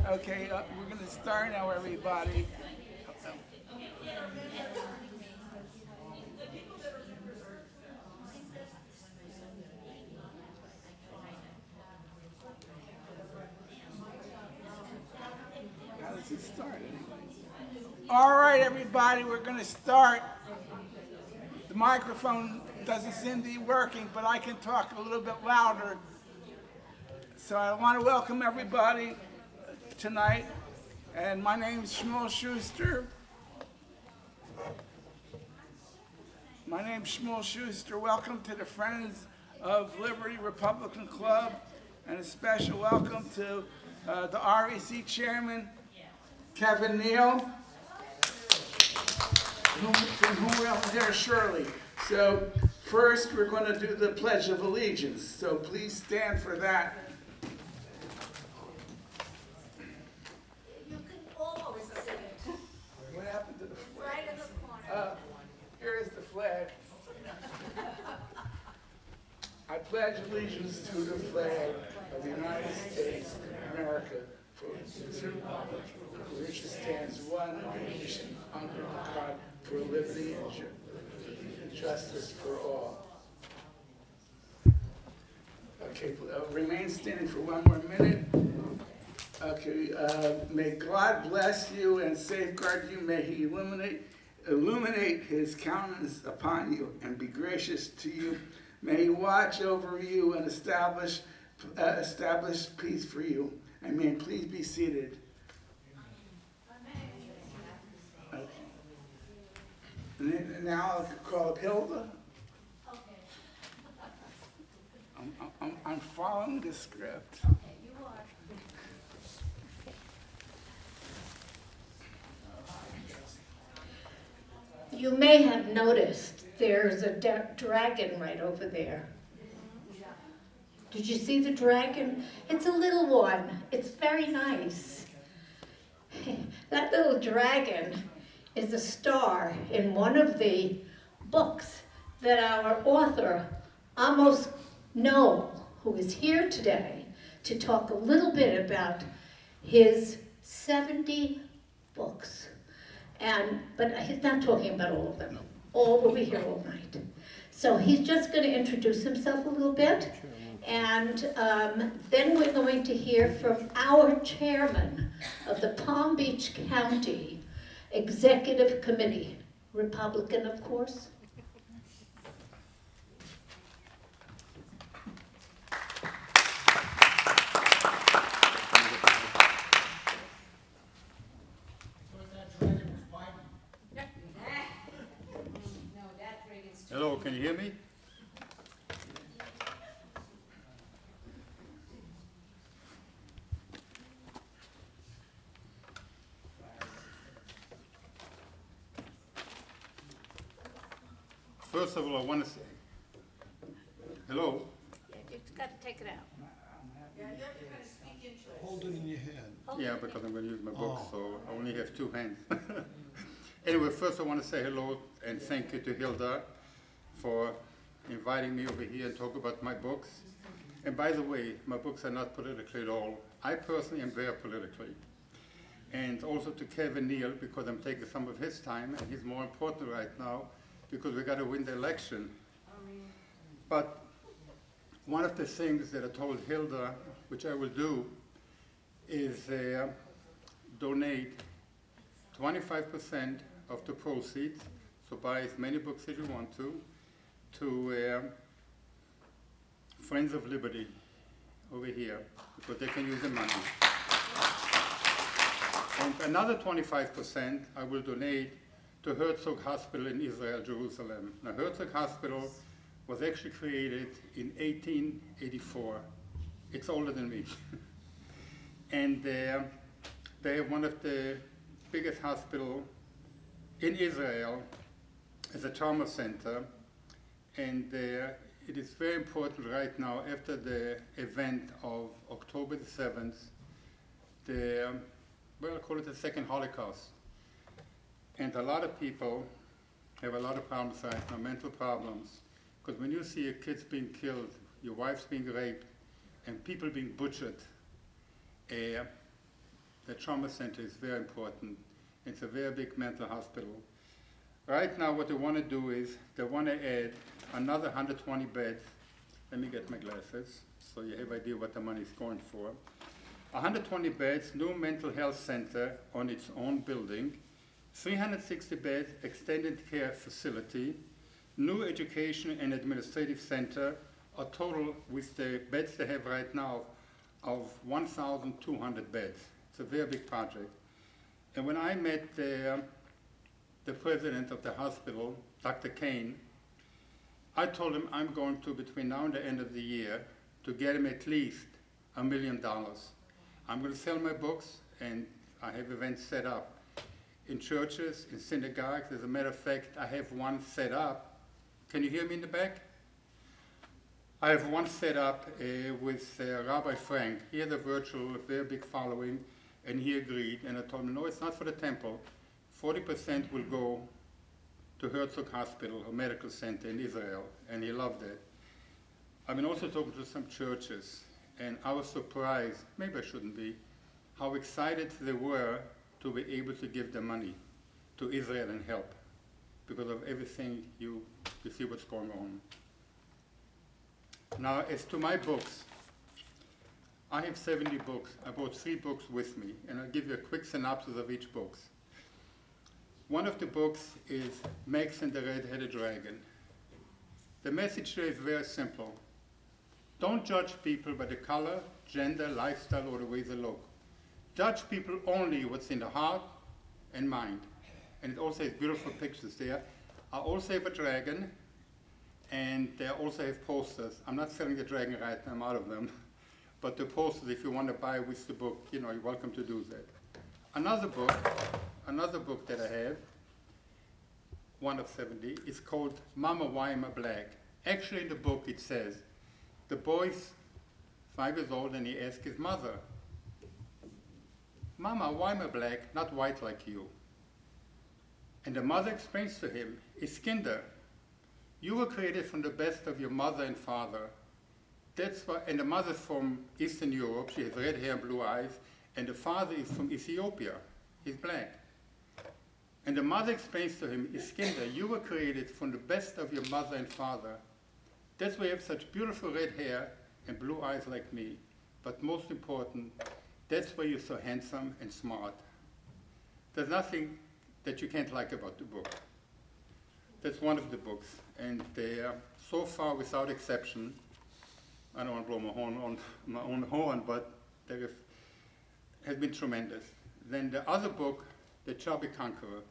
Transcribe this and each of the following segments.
Okay, we're going to start now, everybody. How does it start anyway? All right, everybody, we're going to start. The microphone doesn't seem to be working, but I can talk a little bit louder. So I want to welcome everybody tonight. And my name is Shmuel Schuster. My name's Shmuel Schuster. Welcome to the Friends of Liberty Republican Club, and a special welcome to the REC chairman, Kevin Neal, from whom we'll hear shortly. So first, we're going to do the Pledge of Allegiance. So please stand for that. You can always see it. What happened to the flag? Right in the corner. Here is the flag. I pledge allegiance to the flag of the United States of America, which stands one nation under God, for liberty and justice for all. Okay, remain standing for one more minute. Okay, may God bless you and safeguard you. May He illuminate His countenance upon you and be gracious to you. May He watch over you and establish peace for you. Amen. Please be seated. Okay. And now I'll call up Hilda. I'm following the script. You may have noticed there's a dragon right over there. Did you see the dragon? It's a little one. It's very nice. That little dragon is a star in one of the books that our author, Amos Noel, who is here today to talk a little bit about his 70 books. But he's not talking about all of them. All will be here all night. So he's just going to introduce himself a little bit, and then we're going to hear from our chairman of the Palm Beach County Executive Committee, Republican, of course. Hello, can you hear me? First of all, I want to say, hello? Yeah, you just got to take it out. Hold it in your hand. Yeah, because I'm going to use my book, so I only have two hands. Anyway, first I want to say hello and thank you to Hilda for inviting me over here and talk about my books. And by the way, my books are not political at all. I personally am very politically. And also to Kevin Neal, because I'm taking some of his time, and he's more important right now, because we got to win the election. But one of the things that I told Hilda, which I will do, is donate 25% of the proceeds, so buy as many books as you want to Friends of Liberty over here, because they can use the money. And another 25% I will donate to Herzog Hospital in Israel, Jerusalem. Now, Herzog Hospital was actually created in 1884. It's older than me. And they have one of the biggest hospitals in Israel as a trauma center. And it is very important right now, after the event of October the 7th, well, I call it the second Holocaust. And a lot of people have a lot of problems right now, mental problems. Because when you see your kids being killed, your wife's being raped, and people being butchered, The trauma center is very important. It's a very big mental hospital. Right now what they want to do is they want to add another 120 beds. Let me get my glasses so you have an idea what the money is going for. 120 beds, new mental health center on its own building, 360 beds, extended care facility, new education and administrative center, a total with the beds they have right now of 1,200 beds. It's a very big project. And when I met the president of the hospital, Dr. Kane, I told him I'm going to, between now and the end of the year, to get him at least $1 million. I'm going to sell my books, and I have events set up in churches, in synagogues. As a matter of fact, I have one set up. Can you hear me in the back? I have one set up with Rabbi Frank. He has a virtual, very big following, and he agreed. And I told him, no, it's not for the temple. 40% will go to Herzog Hospital, a medical center in Israel, and he loved it. I've been also talking to some churches, and I was surprised, maybe I shouldn't be, how excited they were to be able to give the money to Israel and help because of everything you see what's going on. Now, as to my books, I have 70 books. I brought 3 books with me, and I'll give you a quick synopsis of each book. One of the books is Max and the Red-Headed Dragon. The message there is very simple. Don't judge people by the color, gender, lifestyle, or the way they look. Judge people only what's in the heart and mind. And it also has beautiful pictures there. I also have a dragon, and they also have posters. I'm not selling the dragon right now, I'm out of them. But the posters, if you want to buy with the book, you're welcome to do that. Another book that I have, one of 70, is called Mama, Why Am I Black? Actually in the book it says, the boy's 5 years old and he asks his mother, Mama, why am I black, not white like you? And the mother explains to him, Iskinder, you were created from the best of your mother and father. That's why, and the mother's from Eastern Europe, she has red hair and blue eyes, and the father is from Ethiopia, he's black. And the mother explains to him, Iskinder, you were created from the best of your mother and father. That's why you have such beautiful red hair and blue eyes like me. But most important, that's why you're so handsome and smart. There's nothing that you can't like about the book. That's one of the books. And they are, so far, without exception, I don't want to blow my own horn, but they has been tremendous. Then the other book, The Chubby Conqueror.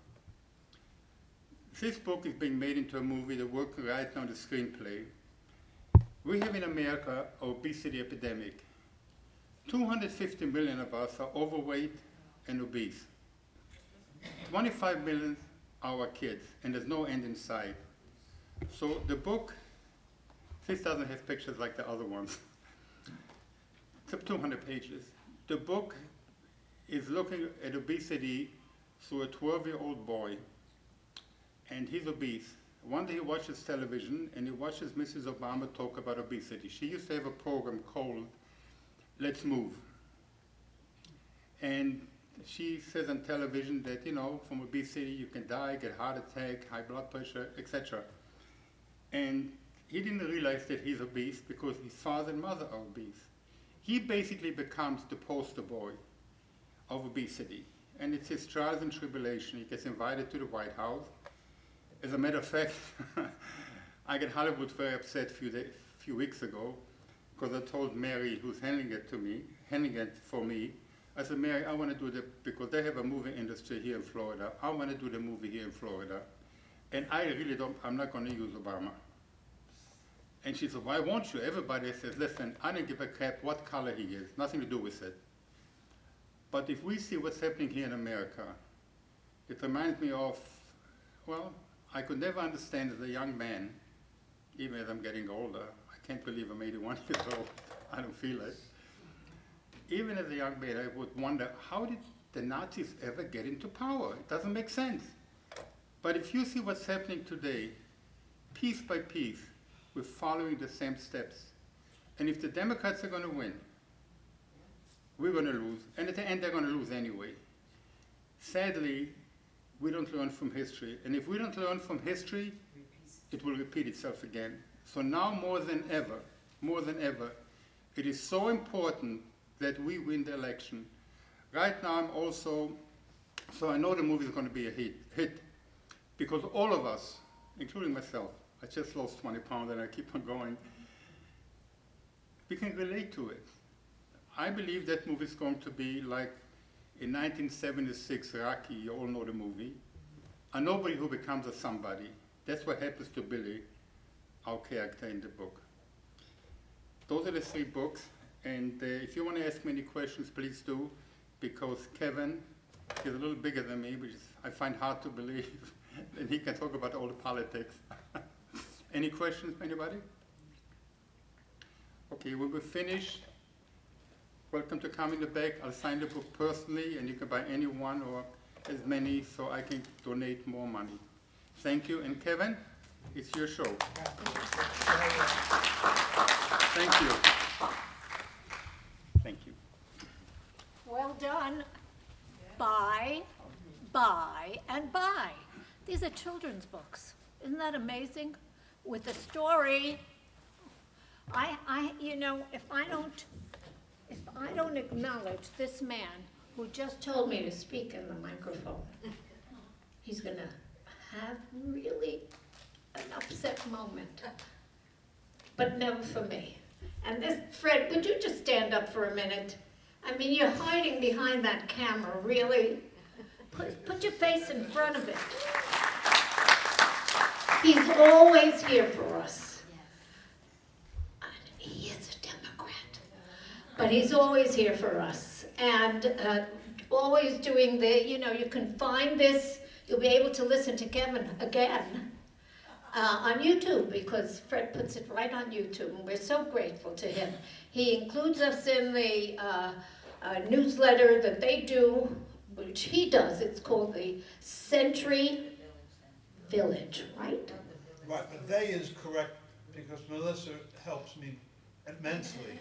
This book is being made into a movie. They're working right now on the screenplay. We have in America an obesity epidemic. 250 million of us are overweight and obese. 25 million are our kids, and there's no end in sight. So the book, this doesn't have pictures like the other ones. It's 200 pages. The book is looking at obesity through a 12-year-old boy, and he's obese. One day he watches television, and he watches Mrs. Obama talk about obesity. She used to have a program called Let's Move. And she says on television that, from obesity you can die, get heart attack, high blood pressure, etc. And he didn't realize that he's obese because his father and mother are obese. He basically becomes the poster boy of obesity. And it's his trials and tribulation. He gets invited to the White House. As a matter of fact, I got Hollywood very upset a few weeks ago because I told Mary, who's handling it for me, I said, Mary, I want to do because they have a movie industry here in Florida. I want to do the movie here in Florida. And I'm not going to use Obama. And she said, why won't you? Everybody says, listen, I don't give a crap what color he is, nothing to do with it. But if we see what's happening here in America, it reminds me of, I could never understand as a young man, even as I'm getting older. I can't believe I'm 81 years old. I don't feel it. Even as a young man, I would wonder, how did the Nazis ever get into power? It doesn't make sense. But if you see what's happening today, piece by piece, we're following the same steps. And if the Democrats are going to win, we're going to lose. And at the end, they're going to lose news anyway. Sadly, we don't learn from history. And if we don't learn from history, it will repeat itself again. So now more than ever, it is so important that we win the election. Right now I'm also, so I know the movie is going to be a hit, because all of us, including myself, I just lost 20 pounds and I keep on going, we can relate to it. I believe that movie is going to be like in 1976, Rocky, you all know the movie, a nobody who becomes a somebody. That's what happens to Billy, our character in the book. Those are the 3 books, and if you want to ask me any questions, please do, because Kevin is a little bigger than me, which I find hard to believe, and he can talk about all the politics. Any questions, anybody? Okay, we will finish. Welcome to come in the back. I'll sign the book personally, and you can buy any one or as many so I can donate more money. Thank you, and Kevin, it's your show. Thank you. Thank you. Well done. Buy, and buy. These are children's books. Isn't that amazing? With a story. You know, if I don't acknowledge this man who just told me to speak in the microphone, he's gonna have really an upset moment. But never for me. And this, Fred, would you just stand up for a minute? I mean, you're hiding behind that camera, really. Put your face in front of it. He's always here for us. He is a Democrat, but he's always here for us. And always doing you can find this, you'll be able to listen to Kevin again on YouTube, because Fred puts it right on YouTube, and we're so grateful to him. He includes us in the newsletter that they do, which he does. It's called the Century Village, right? Right, but they is correct, because Melissa helps me immensely.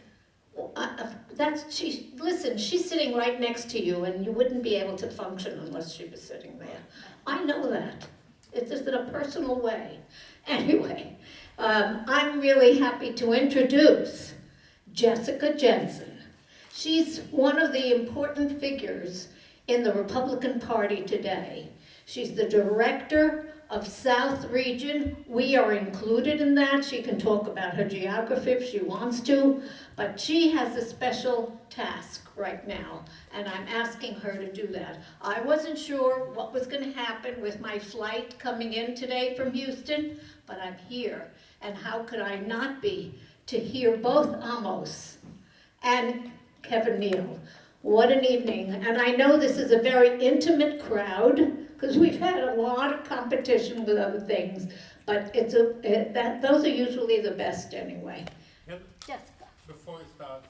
Listen, she's sitting right next to you, and you wouldn't be able to function unless she was sitting there. I know that. It's just in a personal way. Anyway, I'm really happy to introduce Jessica Jensen. She's one of the important figures in the Republican Party today. She's the director of South Region. We are included in that. She can talk about her geography if she wants to, but she has a special task right now, and I'm asking her to do that. I wasn't sure what was going to happen with my flight coming in today from Houston, but I'm here, and how could I not be to hear both Amos and Kevin Neal. What an evening. And I know this is a very intimate crowd, because we've had a lot of competition with other things, but those are usually the best anyway. Yep. Jessica. Before we start,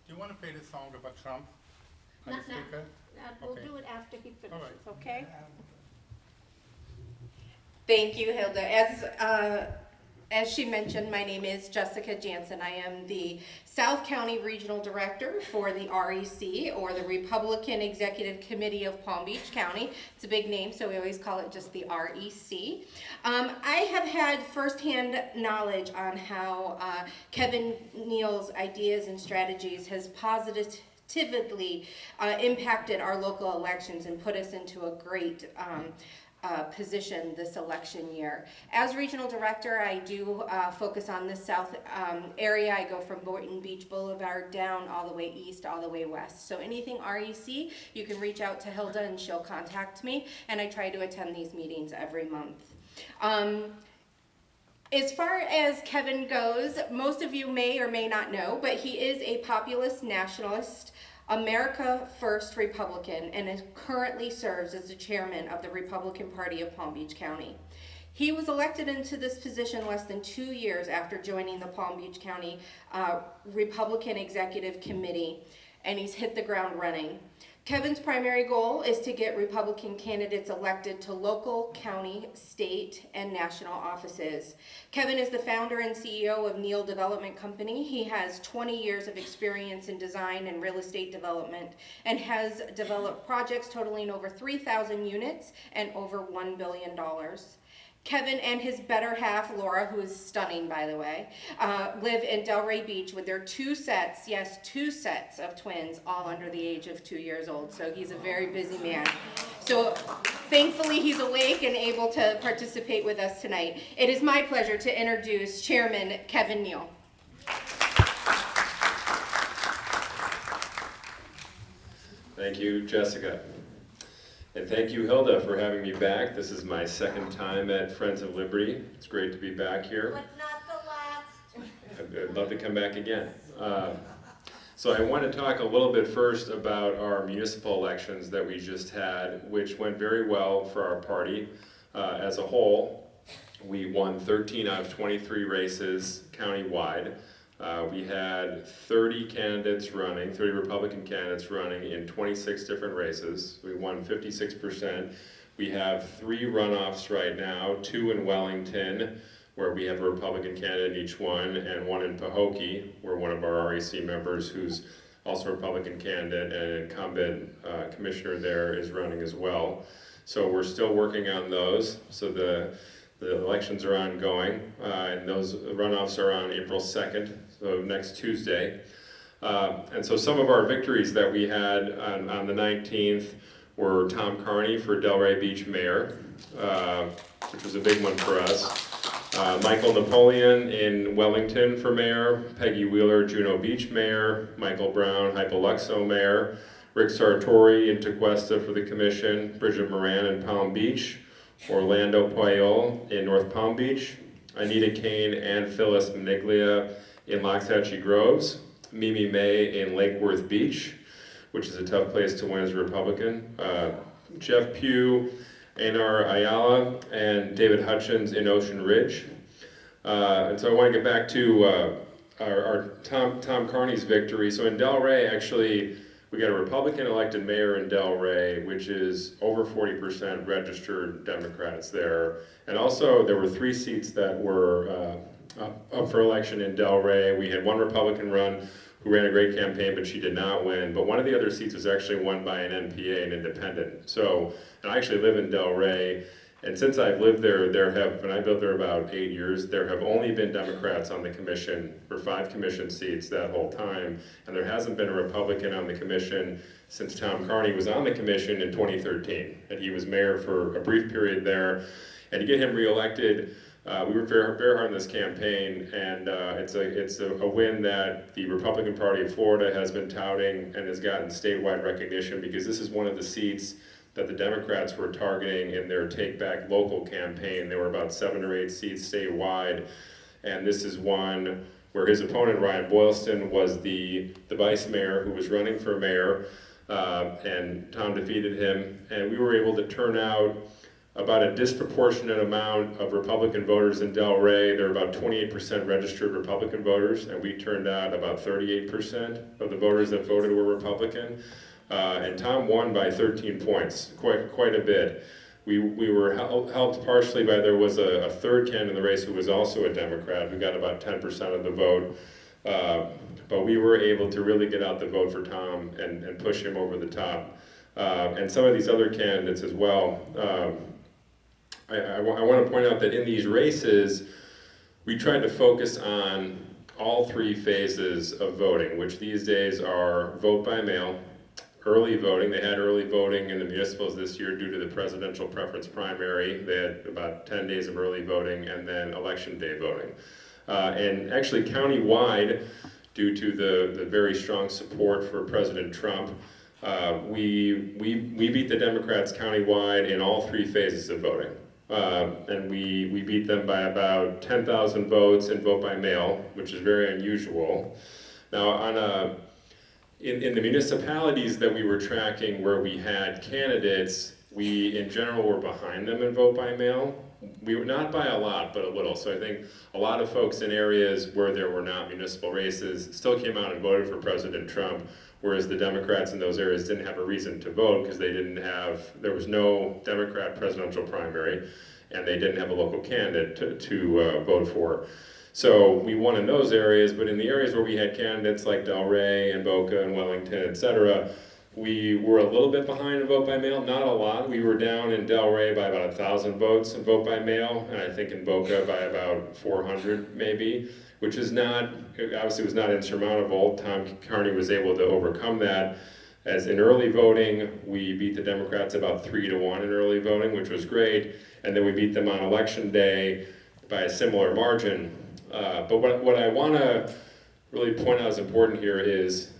do you want to play the song about Trump? Not now. We'll Okay. do it after he finishes, All right. okay? Thank you, Hilda. As she mentioned, my name is Jessica Jansen. I am the South County Regional Director for the REC, or the Republican Executive Committee of Palm Beach County. It's a big name, so we always call it just the REC. I have had firsthand knowledge on how Kevin Neal's ideas and strategies has positively impacted our local elections and put us into a great position this election year. As regional director, I do focus on the south area. I go from Boynton Beach Boulevard down all the way east, all the way west. So anything REC, you can reach out to Hilda and she'll contact me, and I try to attend these meetings every month. As far as Kevin goes, most of you may or may not know, but he is a populist nationalist, America First Republican, and currently serves as the chairman of the Republican Party of Palm Beach County. He was elected into this position less than 2 years after joining the Palm Beach County Republican Executive Committee. and he's hit the ground running. Kevin's primary goal is to get Republican candidates elected to local, county, state, and national offices. Kevin is the founder and CEO of Neal Development Company. He has 20 years of experience in design and real estate development and has developed projects totaling over 3,000 units and over $1 billion. Kevin and his better half, Laura, who is stunning, by the way, live in Delray Beach with their two sets of twins, all under the age of 2 years old. So he's a very busy man. So thankfully he's awake and able to participate with us tonight. It is my pleasure to introduce Chairman Kevin Neal. Thank you, Jessica. And thank you, Hilda, for having me back. This is my second time at Friends of Liberty. It's great to be back here. But not the last. I'd love to come back again. So I want to talk a little bit first about our municipal elections that we just had, which went very well for our party as a whole. We won 13 out of 23 races countywide. We had 30 candidates running, 30 Republican candidates running in 26 different races. We won 56%. We have 3 runoffs right now, 2 in Wellington, where we have a Republican candidate in each one, and 1 in Pahokee, where one of our REC members, who's also a Republican candidate and an incumbent commissioner there, is running as well. So we're still working on those. So the elections are ongoing, and those runoffs are on April 2nd, so next Tuesday. And so some of our victories that we had on the 19th were Tom Carney for Delray Beach Mayor, which was a big one for us. Michael Napoleon in Wellington for Mayor, Peggy Wheeler, Juneau Beach Mayor, Michael Brown, Hypoluxo Mayor, Rick Sartori in Tequesta for the Commission, Bridget Moran in Palm Beach, Orlando Poyol in North Palm Beach, Anita Kane and Phyllis Maniglia in Loxahatchee Groves, Mimi May in Lake Worth Beach, which is a tough place to win as a Republican, Jeff Pugh, Anar Ayala, and David Hutchins in Ocean Ridge. And so I want to get back to our Tom Carney's victory. So in Delray, actually, we got a Republican elected mayor in Delray, which is over 40% registered Democrats there. And also there were 3 seats that were up for election in Delray. We had 1 Republican run who ran a great campaign, but she did not win. But one of the other seats was actually won by an NPA, an independent. So, and I actually live in Delray, and since I've lived there, and I've lived there about 8 years, there have only been Democrats on the commission for 5 commission seats that whole time, and there hasn't been a Republican on the commission since Tom Carney was on the commission in 2013, and he was mayor for a brief period there. And to get him reelected, we worked very, very hard in this campaign, and it's a win that the Republican Party of Florida has been touting and has gotten statewide recognition, because this is one of the seats that the Democrats were targeting in their Take Back Local campaign. There were about 7 or 8 seats statewide, and this is one where his opponent, Ryan Boylston, was the vice mayor who was running for mayor, and Tom defeated him, and we were able to turn out about a disproportionate amount of Republican voters in Delray. There were about 28% registered Republican voters, and we turned out about 38% of the voters that voted were Republican. And Tom won by 13 points, quite a bit. We were helped partially by, there was a third candidate in the race who was also a Democrat, who got about 10% of the vote. But we were able to really get out the vote for Tom and push him over the top. And some of these other candidates as well. I want to point out that in these races, we tried to focus on all 3 phases of voting, which these days are vote by mail, early voting. They had early voting in the municipals this year due to the presidential preference primary. They had about 10 days of early voting, and then election day voting. And actually countywide, due to the very strong support for President Trump, we beat the Democrats countywide in all 3 phases of voting. And we beat them by about 10,000 votes in vote by mail, which is very unusual. Now, in the municipalities that we were tracking where we had candidates, we in general were behind them in vote by mail. We were not by a lot, but a little. So I think a lot of folks in areas where there were not municipal races still came out and voted for President Trump, whereas the Democrats in those areas didn't have a reason to vote because there was no Democrat presidential primary, and they didn't have a local candidate to vote for. So we won in those areas, but in the areas where we had candidates like Delray and Boca and Wellington, et cetera, we were a little bit behind in vote by mail, not a lot. We were down in Delray by about 1,000 votes in vote by mail, and I think in Boca by about 400 maybe, which is not, obviously was not insurmountable. Tom Kearney was able to overcome that. As in early voting, we beat the Democrats about 3-1 in early voting, which was great, and then we beat them on election day by a similar margin. But what I want to really point out as important here is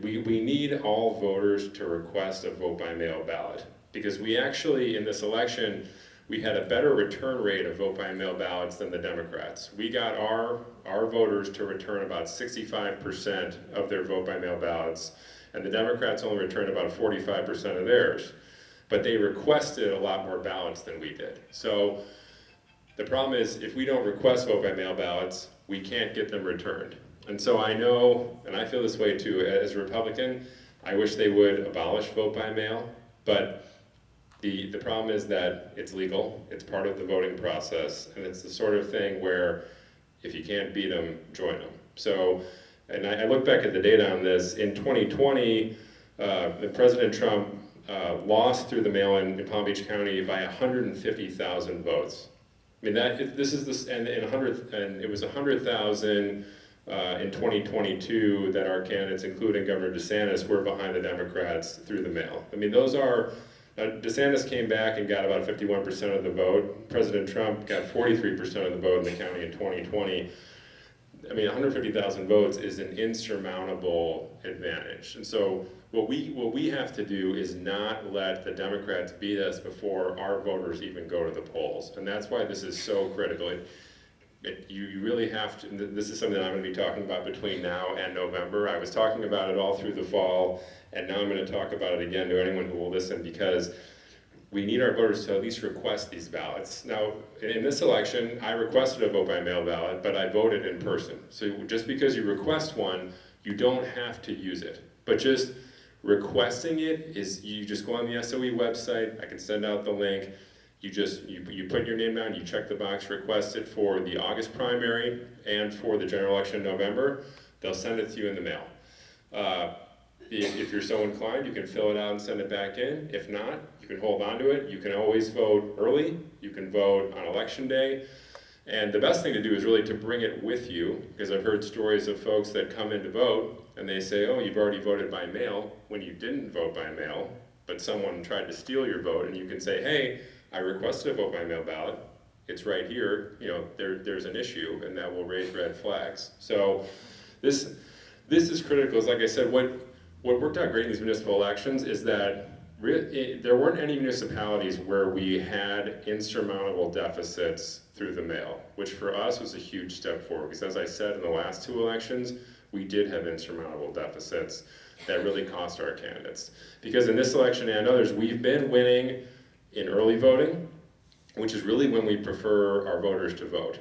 we need all voters to request a vote by mail ballot, because we actually, in this election, we had a better return rate of vote by mail ballots than the Democrats. We got our voters to return about 65% of their vote by mail ballots, and the Democrats only returned about 45% of theirs. But they requested a lot more ballots than we did. So the problem is, if we don't request vote by mail ballots, we can't get them returned. And so I know, and I feel this way too, as a Republican, I wish they would abolish vote by mail, but the problem is that it's legal, it's part of the voting process, and it's the sort of thing where if you can't beat them, join them. So, and I look back at the data on this, in 2020, President Trump lost through the mail-in in Palm Beach County by 150,000 votes. I mean, and it was 100,000 in 2022 that our candidates, including Governor DeSantis, were behind the Democrats through the mail. I mean, those are, DeSantis came back and got about 51% of the vote. President Trump got 43% of the vote in the county in 2020. I mean, 150,000 votes is an insurmountable advantage. And so what we have to do is not let the Democrats beat us before our voters even go to the polls. And that's why this is so critical. You really have to, this is something that I'm going to be talking about between now and November. I was talking about it all through the fall, and now I'm going to talk about it again to anyone who will listen, because we need our voters to at least request these ballots. Now, in this election, I requested a vote by mail ballot, but I voted in person. So just because you request one, you don't have to use it. But just requesting it is, you just go on the SOE website, I can send out the link, you put your name down, you check the box, request it for the August primary and for the general election in November. They'll send it to you in the mail. If you're so inclined, you can fill it out and send it back in. If not, you can hold on to it. You can always vote early. You can vote on election day. And the best thing to do is really to bring it with you, because I've heard stories of folks that come in to vote and they say, oh, you've already voted by mail, when you didn't vote by mail, but someone tried to steal your vote, and you can say, hey, I requested a vote by mail ballot. It's right here. You know, there's an issue, and that will raise red flags. So this is critical. It's like I said, what worked out great in these municipal elections is that there weren't any municipalities where we had insurmountable deficits through the mail, which for us was a huge step forward, because as I said, in the last two elections, we did have insurmountable deficits that really cost our candidates. Because in this election and others, we've been winning in early voting, which is really when we prefer our voters to vote,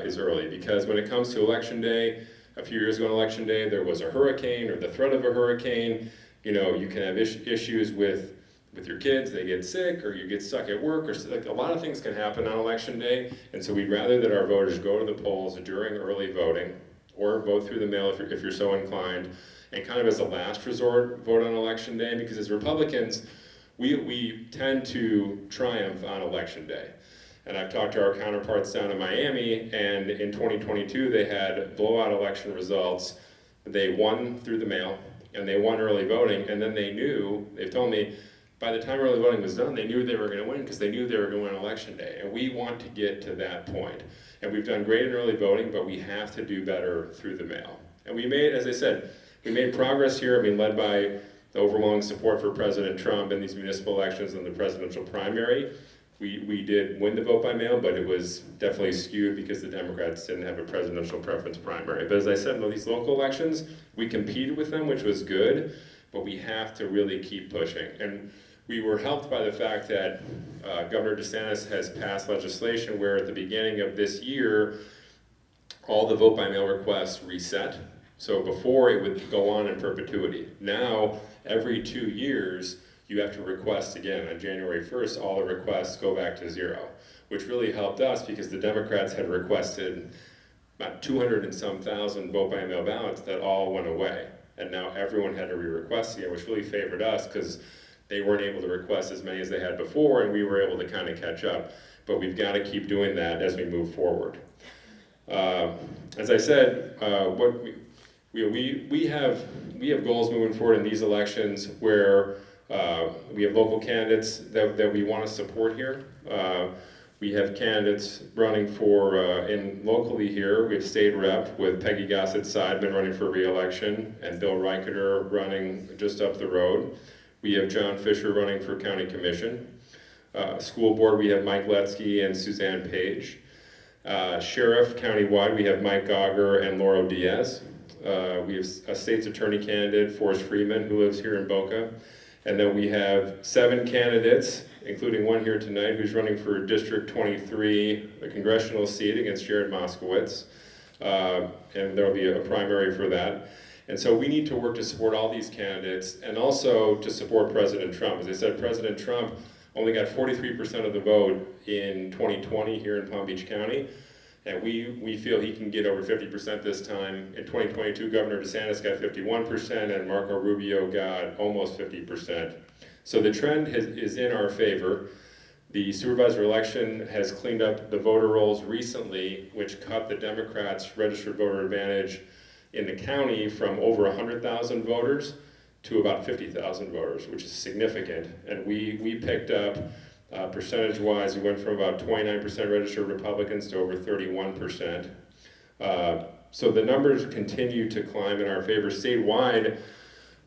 is early. Because when it comes to election day, a few years ago on election day, there was a hurricane or the threat of a hurricane. You know, you can have issues with your kids, they get sick, or you get stuck at work, or like a lot of things can happen on election day. And so we'd rather that our voters go to the polls during early voting, or vote through the mail if you're so inclined, and kind of as a last resort, vote on election day, because as Republicans, we tend to triumph on election day. And I've talked to our counterparts down in Miami, and in 2022 they had blowout election results. They won through the mail, and they won early voting, and then they've told me, by the time early voting was done, they knew they were going to win, because they knew they were going to win election day. And we want to get to that point. And we've done great in early voting, but we have to do better through the mail. And we made, as I said, we made progress here, led by the overwhelming support for President Trump in these municipal elections and the presidential primary. We did win the vote by mail, but it was definitely skewed because the Democrats didn't have a presidential preference primary. But as I said, in these local elections, we competed with them, which was good, but we have to really keep pushing. And we were helped by the fact that Governor DeSantis has passed legislation where at the beginning of this year, all the vote by mail requests reset. So before it would go on in perpetuity. Now, every 2 years, you have to request again. On January 1st, all the requests go back to 0, which really helped us because the Democrats had requested about 200 and some thousand vote by mail ballots that all went away. And now everyone had to re-request again, which really favored us because they weren't able to request as many as they had before, and we were able to kind of catch up. But we've got to keep doing that as we move forward. As I said, we have goals moving forward in these elections where we have local candidates that we want to support here. We have candidates running for, locally here, we have state rep with Peggy Gossett-Seidman running for re-election and Bill Reicherter running just up the road. We have John Fisher running for county commission. School board, we have Mike Letsky and Suzanne Page. Sheriff, countywide, we have Mike Gauger and Lauro Diaz. We have a state's attorney candidate, Forrest Freeman, who lives here in Boca. And then we have 7 candidates, including one here tonight who's running for District 23, a congressional seat against Jared Moskowitz. And there will be a primary for that. And so we need to work to support all these candidates and also to support President Trump. As I said, President Trump only got 43% of the vote in 2020 here in Palm Beach County. And we feel he can get over 50% this time. In 2022, Governor DeSantis got 51% and Marco Rubio got almost 50%. So the trend is in our favor. The supervisor election has cleaned up the voter rolls recently, which cut the Democrats' registered voter advantage in the county from over 100,000 voters to about 50,000 voters, which is significant. And we picked up, percentage-wise, we went from about 29% registered Republicans to over 31%. So the numbers continue to climb in our favor. Statewide,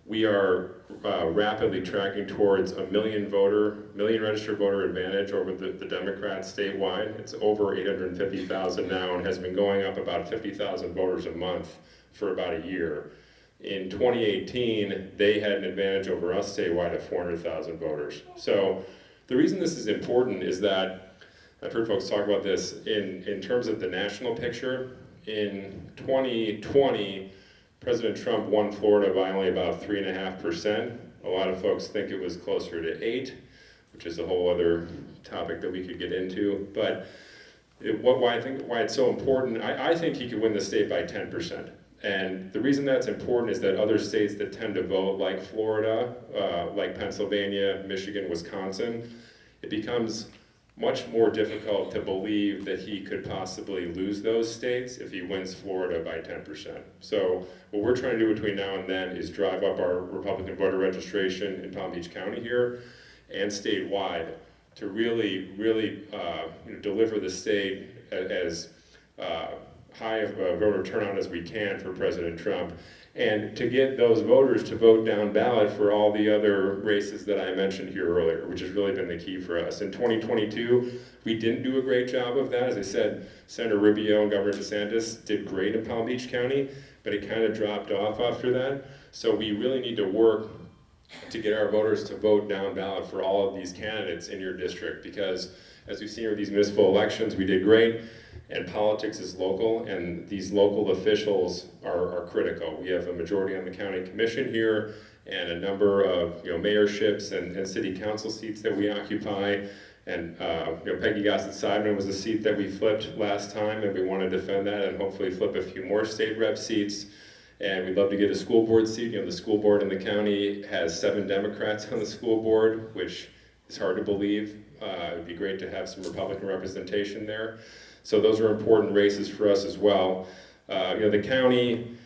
we are rapidly tracking towards a million registered voter advantage over the Democrats statewide. It's over 850,000 now and has been going up about 50,000 voters a month for about a year. In 2018, they had an advantage over us statewide of 400,000 voters. So the reason this is important is that, I've heard folks talk about this, in terms of the national picture. In 2020, President Trump won Florida by only about 3.5%. A lot of folks think it was closer to 8%, which is a whole other topic that we could get into. But why it's so important, I think he could win the state by 10%. And the reason that's important is that other states that tend to vote, like Florida, like Pennsylvania, Michigan, Wisconsin, it becomes much more difficult to believe that he could possibly lose those states if he wins Florida by 10%. So what we're trying to do between now and then is drive up our Republican voter registration in Palm Beach County here and statewide to really deliver the state as high of a voter turnout as we can for President Trump, and to get those voters to vote down ballot for all the other races that I mentioned here earlier, which has really been the key for us. In 2022, we didn't do a great job of that. As I said, Senator Rubio and Governor DeSantis did great in Palm Beach County, but it kind of dropped off after that. So we really need to work to get our voters to vote down ballot for all of these candidates in your district, because as we've seen with these municipal elections, we did great. And politics is local, and these local officials are critical. We have a majority on the county commission here, and a number of mayorships and city council seats that we occupy. And Peggy Gossett-Seidman was a seat that we flipped last time, and we want to defend that and hopefully flip a few more state rep seats. And we'd love to get a school board seat. The school board in the county has 7 Democrats on the school board, which is hard to believe. It would be great to have some Republican representation there. So those are important races for us as well. The county,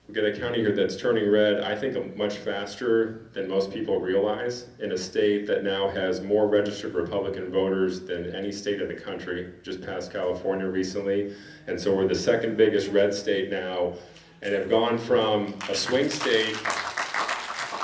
we've got a county here that's turning red, I think much faster than most people realize, in a state that now has more registered Republican voters than any state in the country, just passed California recently. And so we're the second biggest red state now, and have gone from a swing state.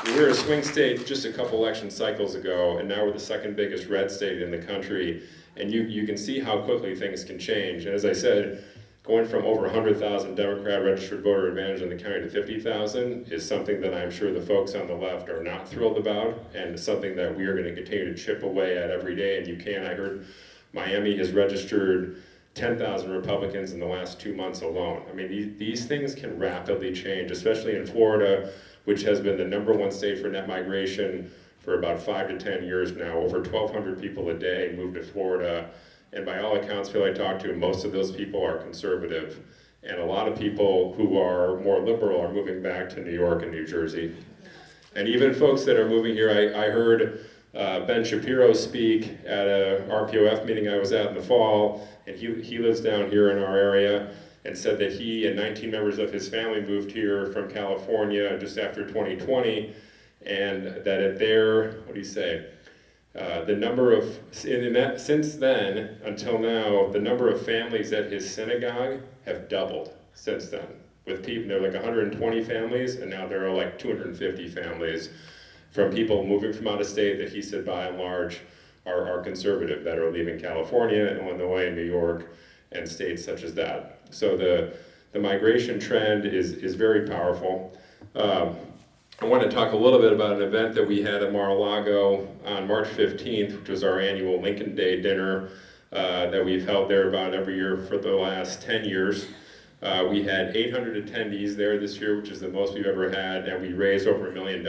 We were a swing state just a couple election cycles ago, and now we're the second biggest red state in the country. And you can see how quickly things can change. And as I said, going from over 100,000 Democrat registered voter advantage in the county to 50,000 is something that I'm sure the folks on the left are not thrilled about, and something that we are going to continue to chip away at every day. And I heard Miami has registered 10,000 Republicans in the last 2 months alone. I mean, these things can rapidly change, especially in Florida, which has been the #1 state for net migration for about 5 to 10 years now. Over 1,200 people a day move to Florida, and by all accounts, people I talk to, most of those people are conservative, and a lot of people who are more liberal are moving back to New York and New Jersey. And even folks that are moving here, I heard Ben Shapiro speak at a RPOF meeting I was at in the fall, and he lives down here in our area, and said that he and 19 members of his family moved here from California just after 2020, and that at their, what do you say, the number of, since then until now, the number of families at his synagogue have doubled since then. With people, there are like 120 families, and now there are like 250 families from people moving from out of state that he said by and large are conservative, that are leaving California, Illinois, New York, and states such as that. So the migration trend is very powerful. I want to talk a little bit about an event that we had at Mar-a-Lago on March 15th, which was our annual Lincoln Day dinner that we've held there about every year for the last 10 years. We had 800 attendees there this year, which is the most we've ever had, and we raised over $1 million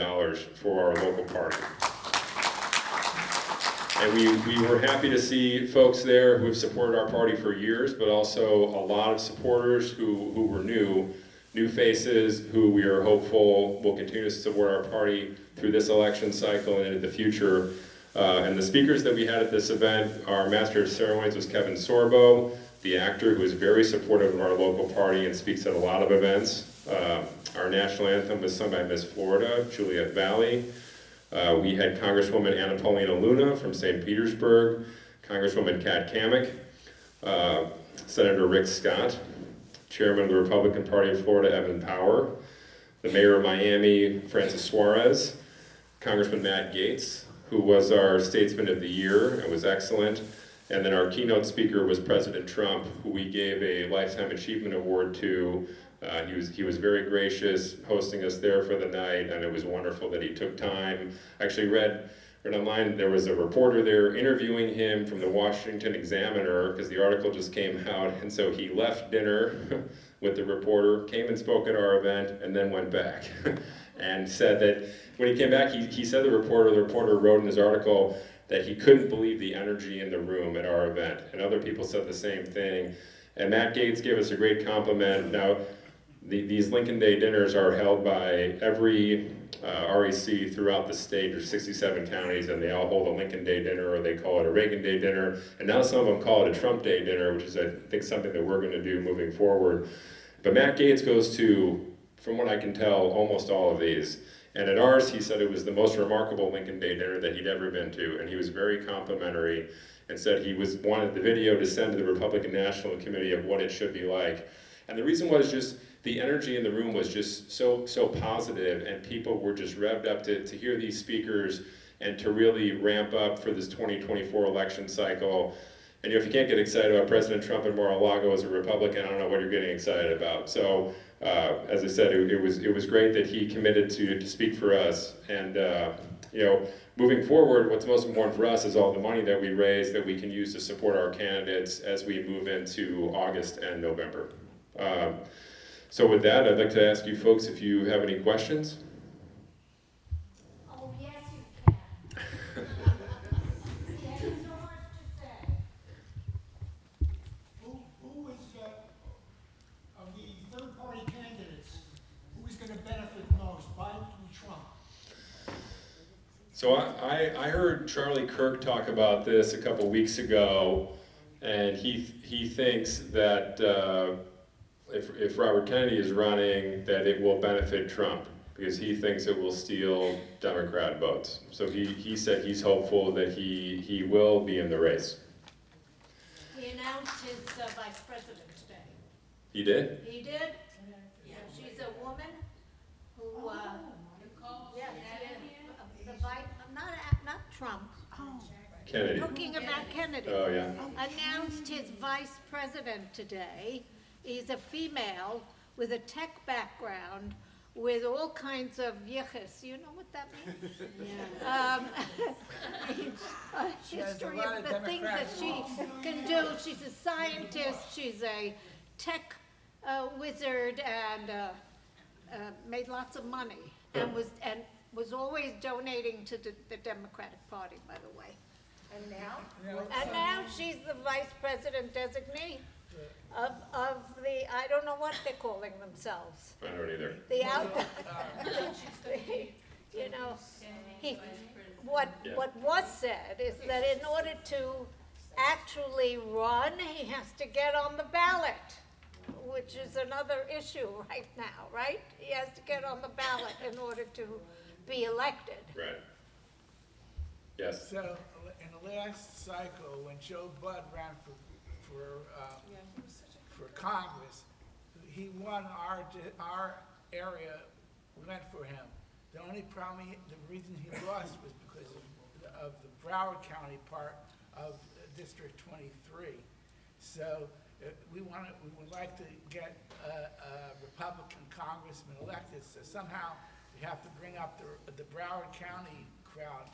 for our local party. And we were happy to see folks there who have supported our party for years, but also a lot of supporters who were new faces who we are hopeful will continue to support our party through this election cycle and into the future. And the speakers that we had at this event, our Master of Ceremonies was Kevin Sorbo, the actor who is very supportive of our local party and speaks at a lot of events. Our national anthem was sung by Miss Florida, Juliet Valley. We had Congresswoman Anna Paulina Luna from St. Petersburg, Congresswoman Kat Kamick, Senator Rick Scott, Chairman of the Republican Party of Florida, Evan Power, the Mayor of Miami, Francis Suarez, Congressman Matt Gaetz, who was our Statesman of the Year and was excellent, and then our keynote speaker was President Trump, who we gave a Lifetime Achievement Award to. He was very gracious hosting us there for the night, and it was wonderful that he took time. I actually read online, there was a reporter there interviewing him from the Washington Examiner, because the article just came out, and so he left dinner with the reporter, came and spoke at our event, and then went back. And said that when he came back, he said the reporter wrote in his article that he couldn't believe the energy in the room at our event, and other people said the same thing. And Matt Gaetz gave us a great compliment. Now, these Lincoln Day dinners are held by every REC throughout the state. There's 67 counties, and they all hold a Lincoln Day dinner, or they call it a Reagan Day dinner. And now some of them call it a Trump Day dinner, which is, I think, something that we're going to do moving forward. But Matt Gaetz goes to, from what I can tell, almost all of these. And at ours, he said it was the most remarkable Lincoln Day dinner that he'd ever been to, and he was very complimentary and said he wanted the video to send to the Republican National Committee of what it should be like. And the reason was just the energy in the room was just so positive, and people were just revved up to hear these speakers and to really ramp up for this 2024 election cycle. And if you can't get excited about President Trump and Mar-a-Lago as a Republican, I don't know what you're getting excited about. So, as I said, it was great that he committed to speak for us. And moving forward, what's most important for us is all the money that we raise that we can use to support our candidates as we move into August and November. So with that, I'd like to ask you folks if you have any questions. Oh, yes, you can. There's so much to say. Who is, of the third-party candidates, who is going to benefit most, Biden or Trump? So I heard Charlie Kirk talk about this a couple weeks ago, and he thinks that if Robert Kennedy is running, that it will benefit Trump, because he thinks it will steal Democrat votes. So he said he's hopeful that he will be in the race. He announced his vice president today. He did? He did? Yeah. She's a woman who, yes, not Trump. Kennedy. Talking about Kennedy. Oh, yeah. Announced his vice president today. He's a female with a tech background, with all kinds of yichus. You know what that means? History lot of of the things that Democrats. she can do. She's a scientist, she's a tech wizard, and made lots of money, and was always donating to the Democratic Party, by the way. And now she's the vice president designee of the, I don't know what they're calling themselves. I don't either. The out, you know, what was said is that in order to actually run, he has to get on the ballot, which is another issue right now, right? He has to get on the ballot in order to be elected. Right. Yes. So, in the last cycle, when Joe Budd ran for Congress, he won our area, went for him. The only problem, the reason he lost was because of the Broward County part of District 23. So we would like to get a Republican congressman elected. So somehow we have to bring up the Broward County crowd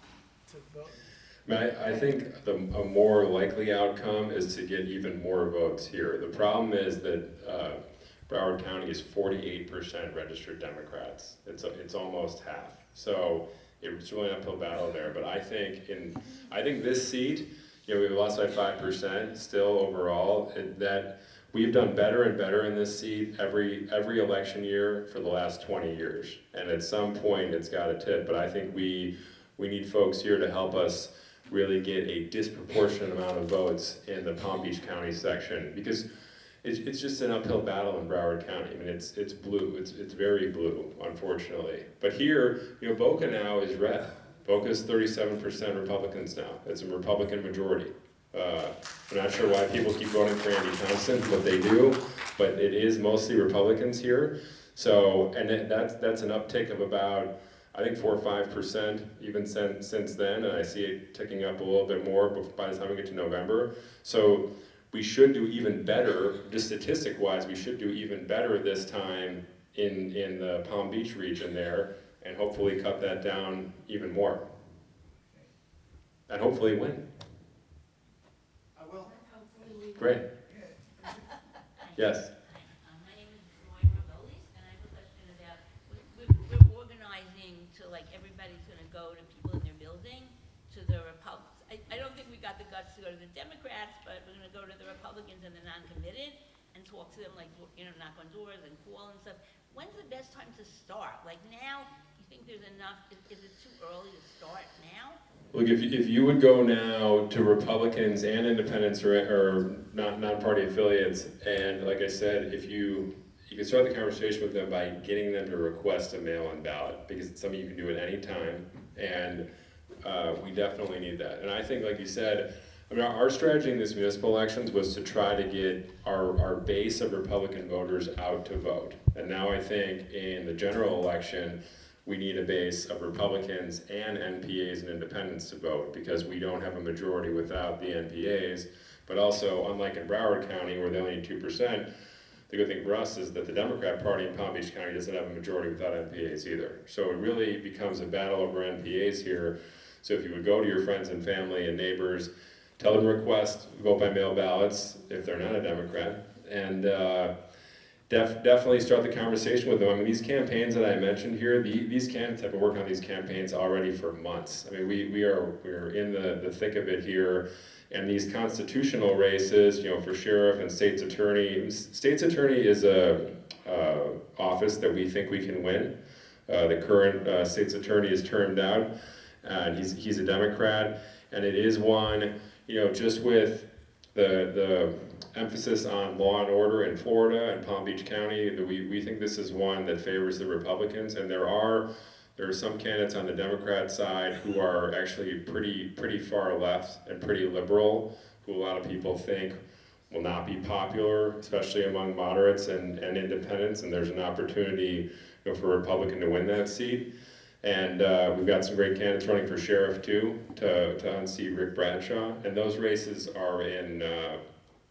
to vote. I think a more likely outcome is to get even more votes here. The problem is that Broward County is 48% registered Democrats. It's almost half. So it's really an uphill battle there. But I think this seat, we've lost by 5% still overall. That we've done better and better in this seat every election year for the last 20 years. And at some point it's got to tip. But I think we need folks here to help us really get a disproportionate amount of votes in the Palm Beach County section, because it's just an uphill battle in Broward County. I mean, it's blue. It's very blue, unfortunately. But here, Boca now is red. Boca's 37% Republicans now. It's a Republican majority. I'm not sure why people keep voting for Andy Thompson, but they do. But it is mostly Republicans here. So, and that's an uptick of about, I think 4 or 5% even since then, and I see it ticking up a little bit more by the time we get to November. So we should do even better, just statistic-wise, we should do even better this time in the Palm Beach region there, and hopefully cut that down even more. And hopefully win. I will. Great. Yes. My name is Roy Ramolis, and I have a question about, we're organizing to, like, everybody's gonna go to people in their building, to the Republicans. I don't think we got the guts to go to the Democrats, but we're gonna go to the Republicans and the non-committed and talk to them, like, knock on doors and call and stuff. When's the best time to start? Like now, you think there's enough, is it too early to start now? Look, if you would go now to Republicans and independents or non-party affiliates, and like I said, if you can start the conversation with them by getting them to request a mail-in ballot, because it's something you can do at any time, and we definitely need that. And I think, like you said, I mean, our strategy in these municipal elections was to try to get our base of Republican voters out to vote. And now I think in the general election, we need a base of Republicans and NPAs and independents to vote, because we don't have a majority without the NPAs. But also, unlike in Broward County, where they only need 2%, the good thing for us is that the Democrat Party in Palm Beach County doesn't have a majority without NPAs either. So it really becomes a battle over NPAs here. So if you would go to your friends and family and neighbors, tell them to request vote by mail ballots if they're not a Democrat, and definitely start the conversation with them. I mean, these campaigns that I mentioned here, these candidates have been working on these campaigns already for months. I mean, we're in the thick of it here, and these constitutional races, for sheriff and state's attorney. State's attorney is a office that we think we can win. The current state's attorney is termed out, and he's a Democrat, and it is one, just with the emphasis on law and order in Florida and Palm Beach County, we think this is one that favors the Republicans, and there are some candidates on the Democrat side who are actually pretty far left and pretty liberal, who a lot of people think will not be popular, especially among moderates and independents, and there's an opportunity for a Republican to win that seat. And we've got some great candidates running for sheriff too, to unseat Rick Bradshaw, and those races are in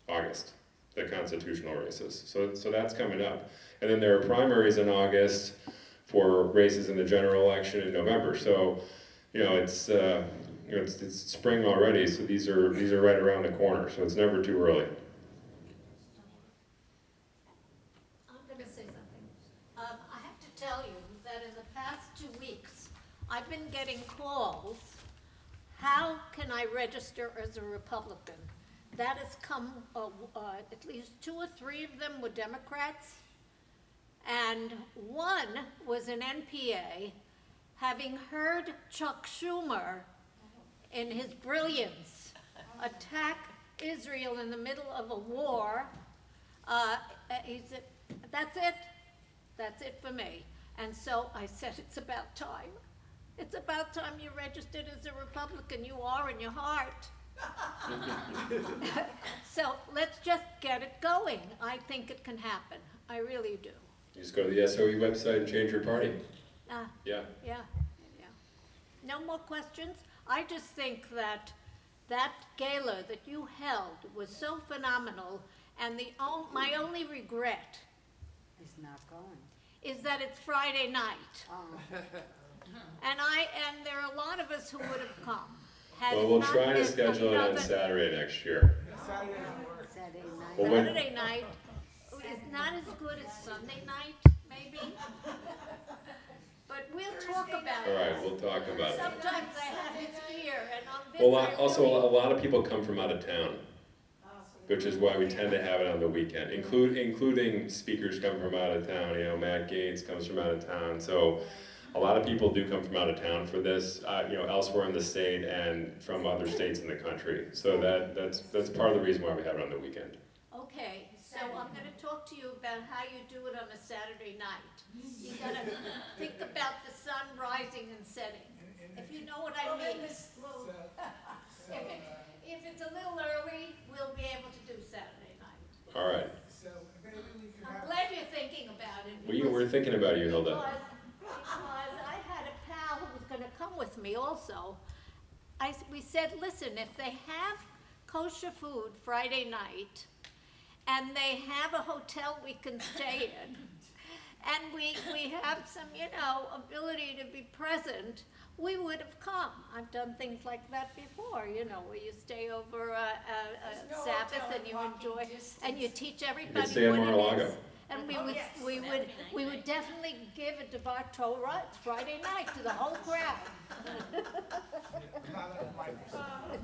August, the constitutional races. So that's coming up. And then there are primaries in August for races in the general election in November. So, it's spring already, so these are right around the corner. So it's never too early. I'm going to say something. I have to tell you that in the past 2 weeks, I've been getting calls, how can I register as a Republican? That has come, at least 2 or 3 of them were Democrats, and one was an NPA, having heard Chuck Schumer, in his brilliance, attack Israel in the middle of a war. He said, that's it for me. And so I said, it's about time. It's about time you registered as a Republican. You are in your heart. So let's just get it going. I think it can happen. I really do. You just go to the SOE website and change your party. Yeah. Yeah. No more questions? I just think that gala that you held was so phenomenal, and my only regret He's not going. is that it's Friday night. Oh. And there are a lot of us who would have come. Had Well, it we'll not try to been- schedule it on that Saturday next year. Saturday work. Saturday night. Well, when- Saturday night is not as good as Sunday night, maybe. But we'll talk about All it. right, we'll talk about it. Sometimes I have it here, and on this. Well, I also, really- a lot of people come from out of town, which is why we tend to have it on the weekend, including speakers come from out of town. Matt Gates comes from out of town. So a lot of people do come from out of town for this, elsewhere in the state and from other states in the country. So that's part of the reason why we have it on the weekend. Okay, so I'm gonna talk to you about how you do it on a Saturday night. You gotta think about the sun rising and setting, if you know what I mean. If it's a little early, we'll be able to do Saturday night. All right. So maybe we could I'm have. glad you're thinking about it. We're thinking about you, Hilda. Because I had a pal who was gonna come with me also. We said, listen, if they have kosher food Friday night, and they have a hotel we can stay in, and we have some, ability to be present, we would have come. I've done things like that before, where you stay over a Sabbath and you enjoy, and you teach everybody stay in what it Mar-a-Lago. is. And we would definitely give a Devar Torah Friday night to the whole crowd.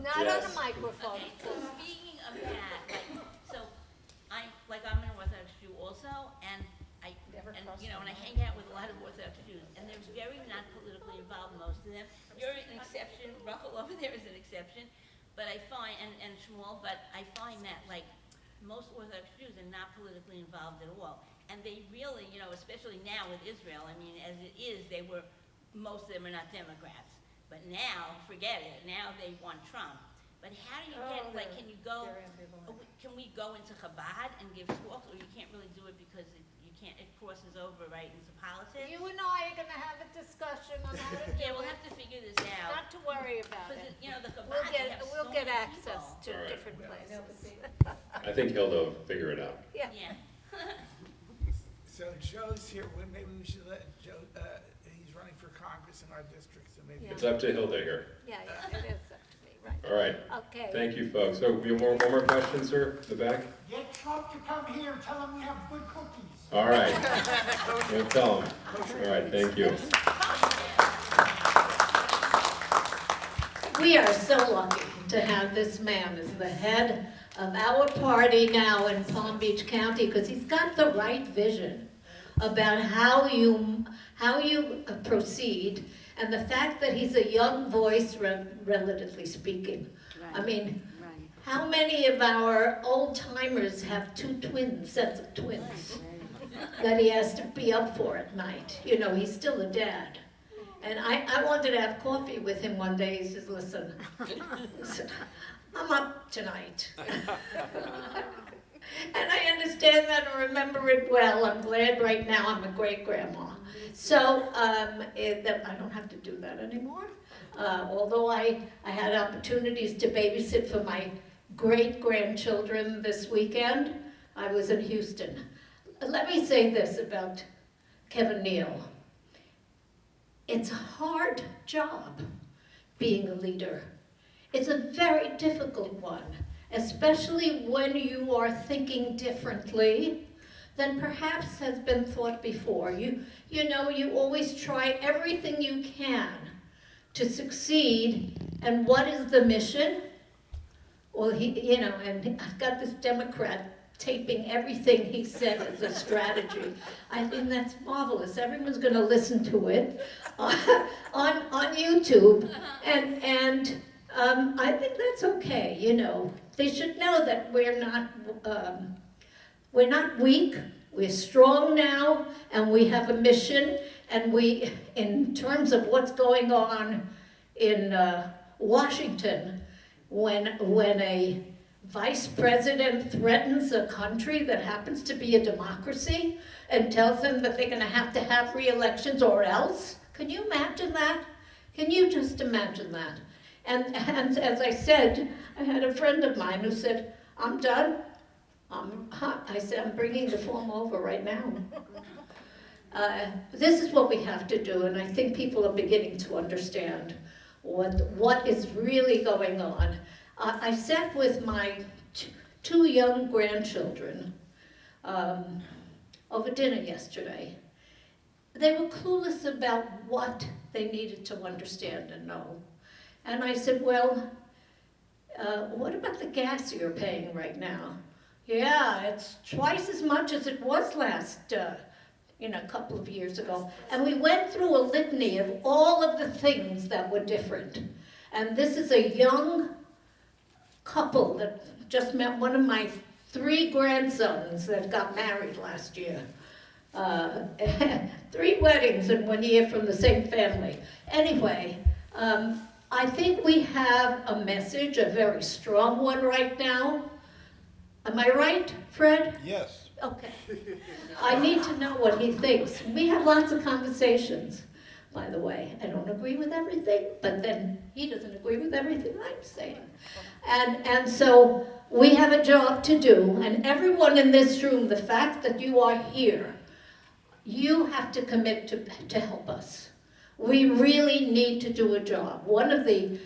Not on Yes. a microphone. So speaking of that, I'm an Orthodox Jew also, and and I hang out with a lot of Orthodox Jews, and they're very not politically involved, most of them. You're an exception, Russell over there is an exception, but I find, and Shmuel, but I find that most Orthodox Jews are not politically involved at all. And they really, especially now with Israel, as it is, most of them are not Democrats. But now, forget it, now they want Trump. But how do you can you go, can we go into Chabad and give talks, or you can't really do it because it crosses over right into politics? You and I are gonna have a discussion on how to do Yeah, we'll it. have to figure this out. Not to worry about Because, it. the Chabad, We'll they have we'll so get many access people. to All right. different places. I think Hilda will figure it out. Yeah. Yeah. So Joe's here, maybe we should let Joe, he's running for Congress in our district, so maybe. It's up to Hilda here. Yeah, it is up to me, right. All right. Okay. Thank you, folks. So, we have one more question, sir? In the back? Get Trump to come here, tell him we have good cookies. All right. We'll tell him. All right, thank you. We are so lucky to have this man as the head of our party now in Palm Beach County, because he's got the right vision about how you proceed, and the fact that he's a young voice, relatively speaking. I mean, Right. how many of our old timers have two sets of twins that he has to be up for at night? He's still a dad. And I wanted to have coffee with him one day. He says, listen, I'm up tonight. And I understand that and remember it well. I'm glad right now I'm a great-grandma. So that I don't have to do that anymore. Although I had opportunities to babysit for my great-grandchildren this weekend, I was in Houston. Let me say this about Kevin Neal. it's a hard job being a leader. It's a very difficult one, especially when you are thinking differently than perhaps has been thought before. You know, you always try everything you can to succeed, and what is the mission? Well, and I've got this Democrat taping everything he said as a strategy. I think that's marvelous. Everyone's going to listen to it on YouTube, and I think that's okay. You know, they should know that we're not weak. We're strong now, and we have a mission. And we, in terms of what's going on in Washington, when a vice president threatens a country that happens to be a democracy and tells them that they're going to have re-elections or else, can you imagine that? Can you just imagine that? And as I said, I had a friend of mine who said, I'm done. I said, I'm bringing the form over right now. This is what we have to do, and I think people are beginning to understand what is really going on. I sat with my two young grandchildren over dinner yesterday. They were clueless about what they needed to understand and know. And I said, well, what about the gas you're paying right now? Yeah, it's twice as much as it was last a couple of years ago. And we went through a litany of all of the things that were different. And this is a young couple that just met one of my 3 grandsons that got married last year. 3 weddings in 1 year from the same family. Anyway, I think we have a message, a very strong one right now. Am I right, Fred? Yes. Okay. I need to know what he thinks. We have lots of conversations, by the way. I don't agree with everything, but then he doesn't agree with everything I'm saying. And so we have a job to do, and everyone in this room, the fact that you are here, you have to commit to help us. We really need to do a job. One of the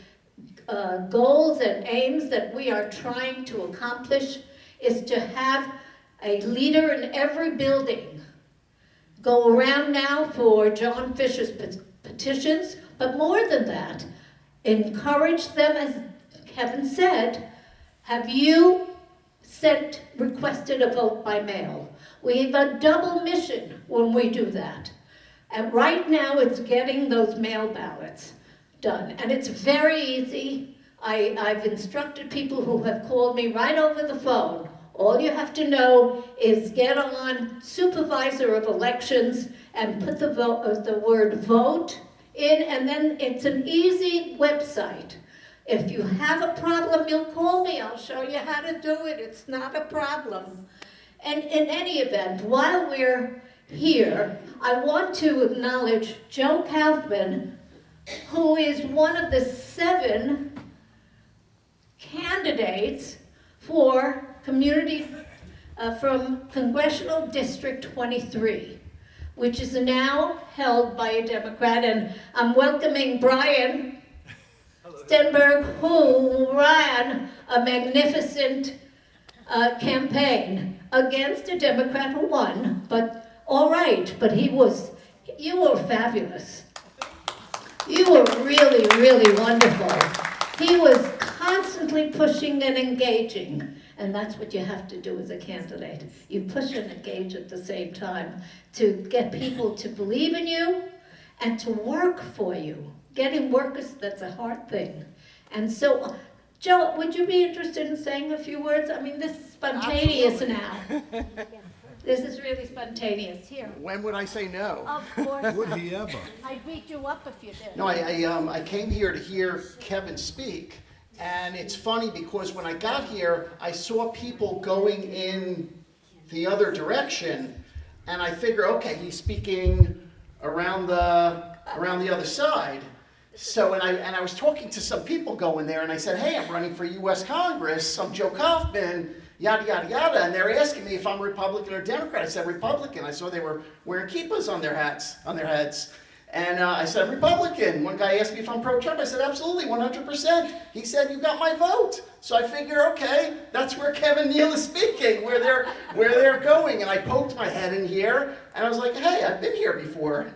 goals and aims that we are trying to accomplish is to have a leader in every building go around now for John Fisher's petitions, but more than that, encourage them, as Kevin said, have you requested a vote by mail? We have a double mission when we do that. And right now it's getting those mail ballots done. And it's very easy. I've instructed people who have called me right over the phone. All you have to know is get on Supervisor of Elections and put the word vote in, and then it's an easy website. If you have a problem, you'll call me. I'll show you how to do it. It's not a problem. And in any event, while we're here, I want to acknowledge Joe Kaufman, who is one of the 7 candidates for from Congressional District 23, which is now held by a Democrat, and I'm welcoming Brian Stenberg, who ran a magnificent campaign against a Democrat who won, but all right, but you were fabulous. You were really, really wonderful. He was constantly pushing and engaging. And that's what you have to do as a candidate. You push and engage at the same time to get people to believe in you and to work for you. Getting workers, that's a hard thing. And so, Joe, would you be interested in saying a few words? I mean, this is spontaneous now. This is really spontaneous. Here. When would I say no? Of course. Would he ever? I'd beat you up if you did. No, I came here to hear Kevin speak, and it's funny because when I got here, I saw people going in the other direction, and I figure, okay, he's speaking around the other side. So, and I was talking to some people going there, and I said, hey, I'm running for U.S. Congress. I'm Joe Kaufman, yada, yada, yada. And they're asking me if I'm Republican or Democrat. I said Republican. I saw they were wearing kippahs on their heads. And I said, I'm Republican. One guy asked me if I'm pro-Trump. I said, absolutely, 100%. He said, you got my vote. So I figure, okay, that's where Kevin Neal is speaking, where they're going. And I poked my head in here, and I was like, hey, I've been here before.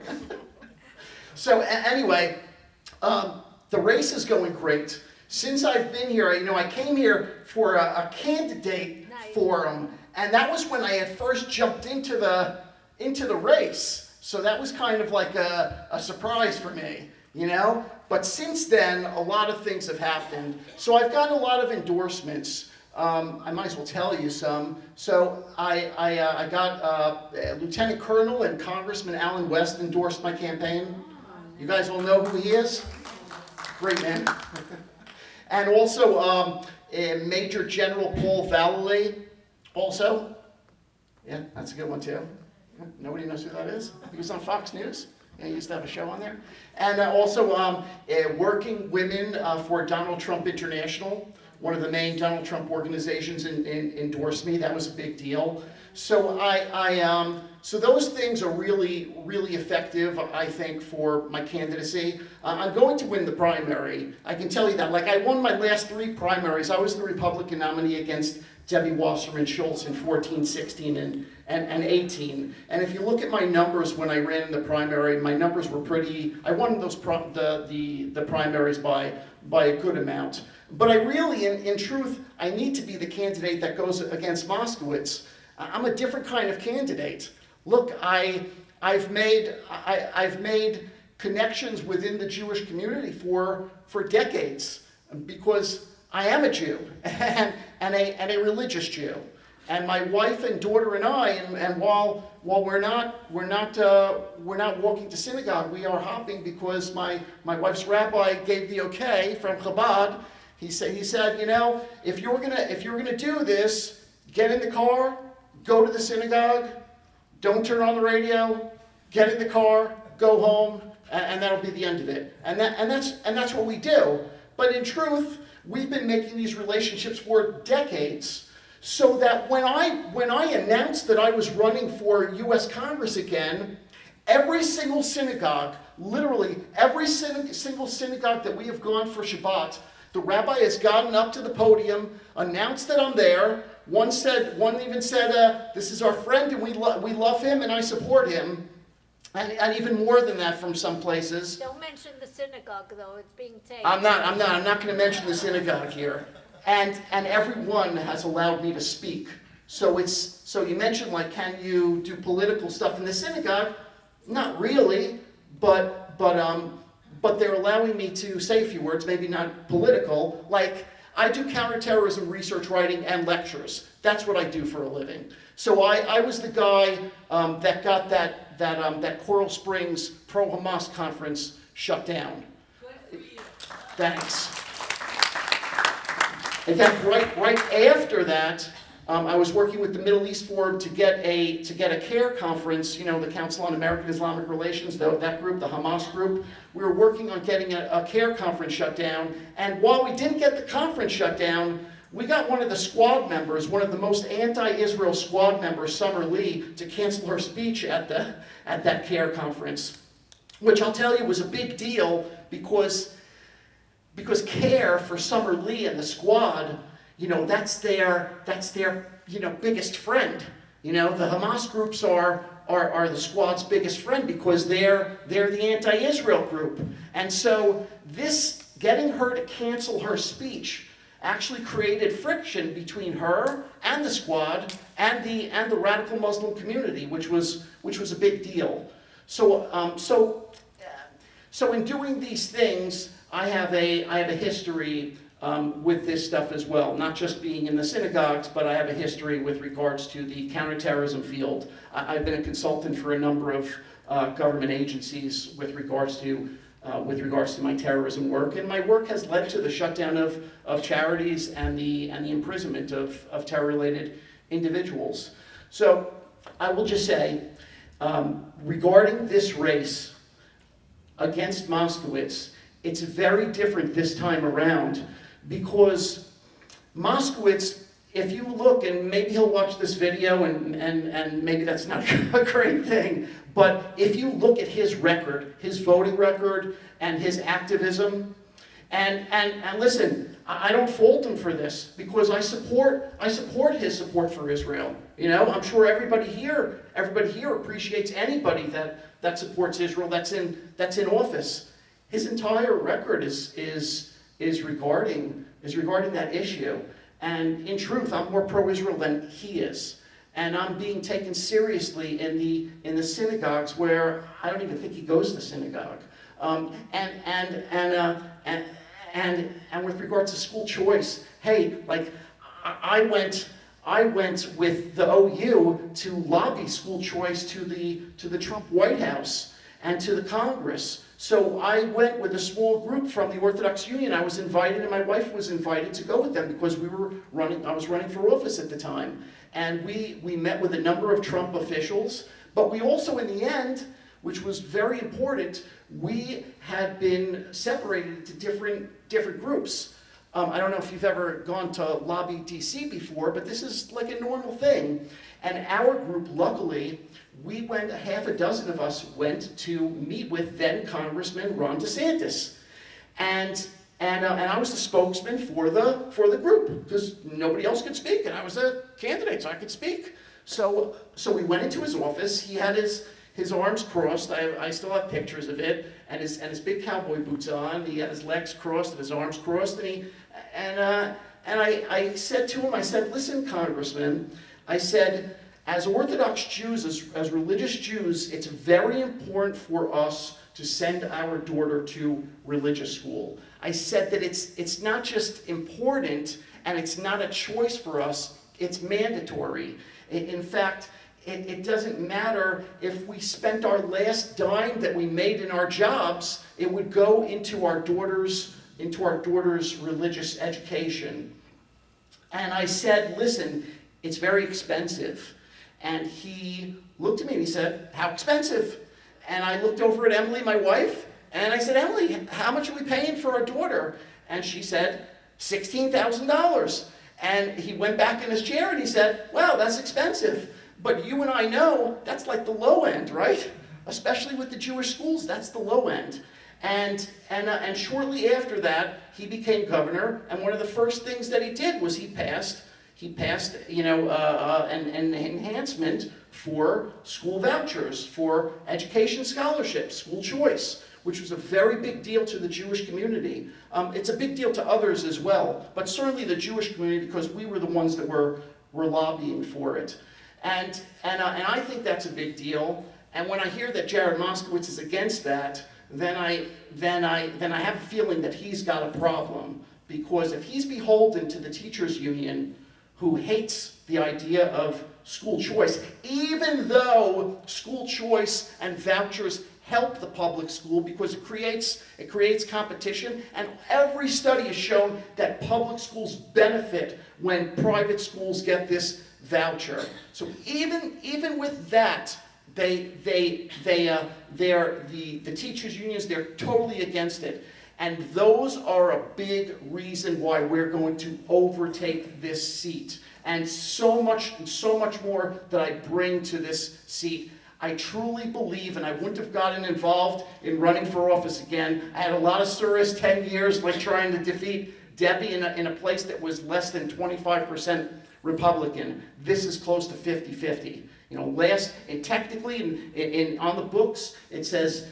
So anyway, the race is going great. Since I've been here, I came here for a candidate forum, and that was when I had first jumped into the race. So that was kind of like a surprise for me, But since then, a lot of things have happened. So I've gotten a lot of endorsements. I might as well tell you some. So I got Lieutenant Colonel and Congressman Alan West endorsed my campaign. You guys all know who he is? Great man. And also Major General Paul Vallely, also. Yeah, that's a good one too. Nobody knows who that is? He was on Fox News. Yeah, he used to have a show on there. And also Working Women for Donald Trump International. One of the main Donald Trump organizations endorsed me. That was a big deal. So so those things are really, really effective, I think, for my candidacy. I'm going to win the primary. I can tell you that. Like, I won my last 3 primaries. I was the Republican nominee against Debbie Wasserman Schultz in 14, 16, and 18. And if you look at my numbers when I ran in the primary, my numbers were pretty. I won those the primaries by a good amount. But I really, in truth, I need to be the candidate that goes against Moskowitz. I'm a different kind of candidate. Look, I've made connections within the Jewish community for decades because I am a Jew and a religious Jew. And my wife and daughter and I, and while we're not walking to synagogue, we are hopping because my wife's rabbi gave the okay from Chabad. He said, if you're gonna do this, get in the car, go to the synagogue, don't turn on the radio, get in the car, go home, and that'll be the end of it. And that's what we do. But in truth, we've been making these relationships for decades, so that when I announced that I was running for U.S. Congress again, every single synagogue, literally every single synagogue that we have gone for Shabbat, the rabbi has gotten up to the podium, announced that I'm there. One even said, this is our friend and we love him and I support him. And even more than that from some places. Don't mention the synagogue, though. It's being taped. I'm not going to mention the synagogue here. And everyone has allowed me to speak. So you mentioned, like, can you do political stuff in the synagogue? Not really, but they're allowing me to say a few words, maybe not political. Like, I do counterterrorism research, writing, and lectures. That's what I do for a living. So I was the guy that got that Coral Springs pro-Hamas conference shut down. Good for you. Thanks. In fact, right after that, I was working with the Middle East Forum to get a CARE conference, the Council on American Islamic Relations, that group, the Hamas group. We were working on getting a CARE conference shut down. And while we didn't get the conference shut down, we got one of the squad members, one of the most anti-Israel squad members, Summer Lee, to cancel her speech at that CARE conference, which I'll tell you was a big deal because CARE for Summer Lee and the squad, that's their biggest friend. The Hamas groups are the squad's biggest friend because they're the anti-Israel group. And so this, getting her to cancel her speech, actually created friction between her and the squad and the radical Muslim community, which was a big deal. So in doing these things, I have a history with this stuff as well, not just being in the synagogues, but I have a history with regards to the counterterrorism field. I've been a consultant for a number of government agencies with regards to my terrorism work, and my work has led to the shutdown of charities and the imprisonment of terror-related individuals. So I will just say, regarding this race against Moskowitz, it's very different this time around because Moskowitz if you look, and maybe he'll watch this video, and maybe that's not a great thing, but if you look at his record, his voting record, and his activism, and listen, I don't fault him for this, because I support his support for Israel. You know, I'm sure everybody here appreciates anybody that supports Israel that's in office. His entire record is regarding that issue. And in truth, I'm more pro-Israel than he is. And I'm being taken seriously in the synagogues where I don't even think he goes to synagogue. And with regard to school choice, hey, like I went with the OU to lobby school choice to the Trump White House and to the Congress. So I went with a small group from the Orthodox Union. I was invited, and my wife was invited to go with them because I was running for office at the time. And we met with a number of Trump officials, but we also, in the end, which was very important, we had been separated into different groups. I don't know if you've ever gone to lobby DC before, but this is like a normal thing. And our group, luckily, we went, half a dozen of us went to meet with then Congressman Ron DeSantis. And I was the spokesman for the group, because nobody else could speak, and I was a candidate, so I could speak. So we went into his office. He had his arms crossed. I still have pictures of it, and his big cowboy boots on. He had his legs crossed and his arms crossed, and I said to him, I said, listen, Congressman, I said, as Orthodox Jews, as religious Jews, it's very important for us to send our daughter to religious school. I said that it's not just important, and it's not a choice for us, it's mandatory. In fact, it doesn't matter if we spent our last dime that we made in our jobs, it would go into our daughter's religious education. And I said, listen, it's very expensive. And he looked at me and he said, how expensive? And I looked over at Emily, my wife, and I said, Emily, how much are we paying for our daughter? And she said, $16,000. And he went back in his chair and he said, well, that's expensive. But you and I know that's like the low end, right? Especially with the Jewish schools, that's the low end. And shortly after that, he became governor, and one of the first things that he did was he passed an enhancement for school vouchers, for education scholarships, school choice, which was a very big deal to the Jewish community. It's a big deal to others as well, but certainly the Jewish community, because we were the ones that were lobbying for it. And I think that's a big deal. And when I hear that Jared Moskowitz is against that, then I have a feeling that he's got a problem. Because if he's beholden to the teachers union, who hates the idea of school choice, even though school choice and vouchers help the public school because it creates competition, and every study has shown that public schools benefit when private schools get this voucher. So even with that, the teachers unions, they're totally against it. And those are a big reason why we're going to overtake this seat. And so much more that I bring to this seat. I truly believe, and I wouldn't have gotten involved in running for office again. I had a lot of service, 10 years, like trying to defeat Debbie in a place that was less than 25% Republican. This is close to 50-50. You know, technically on the books, it says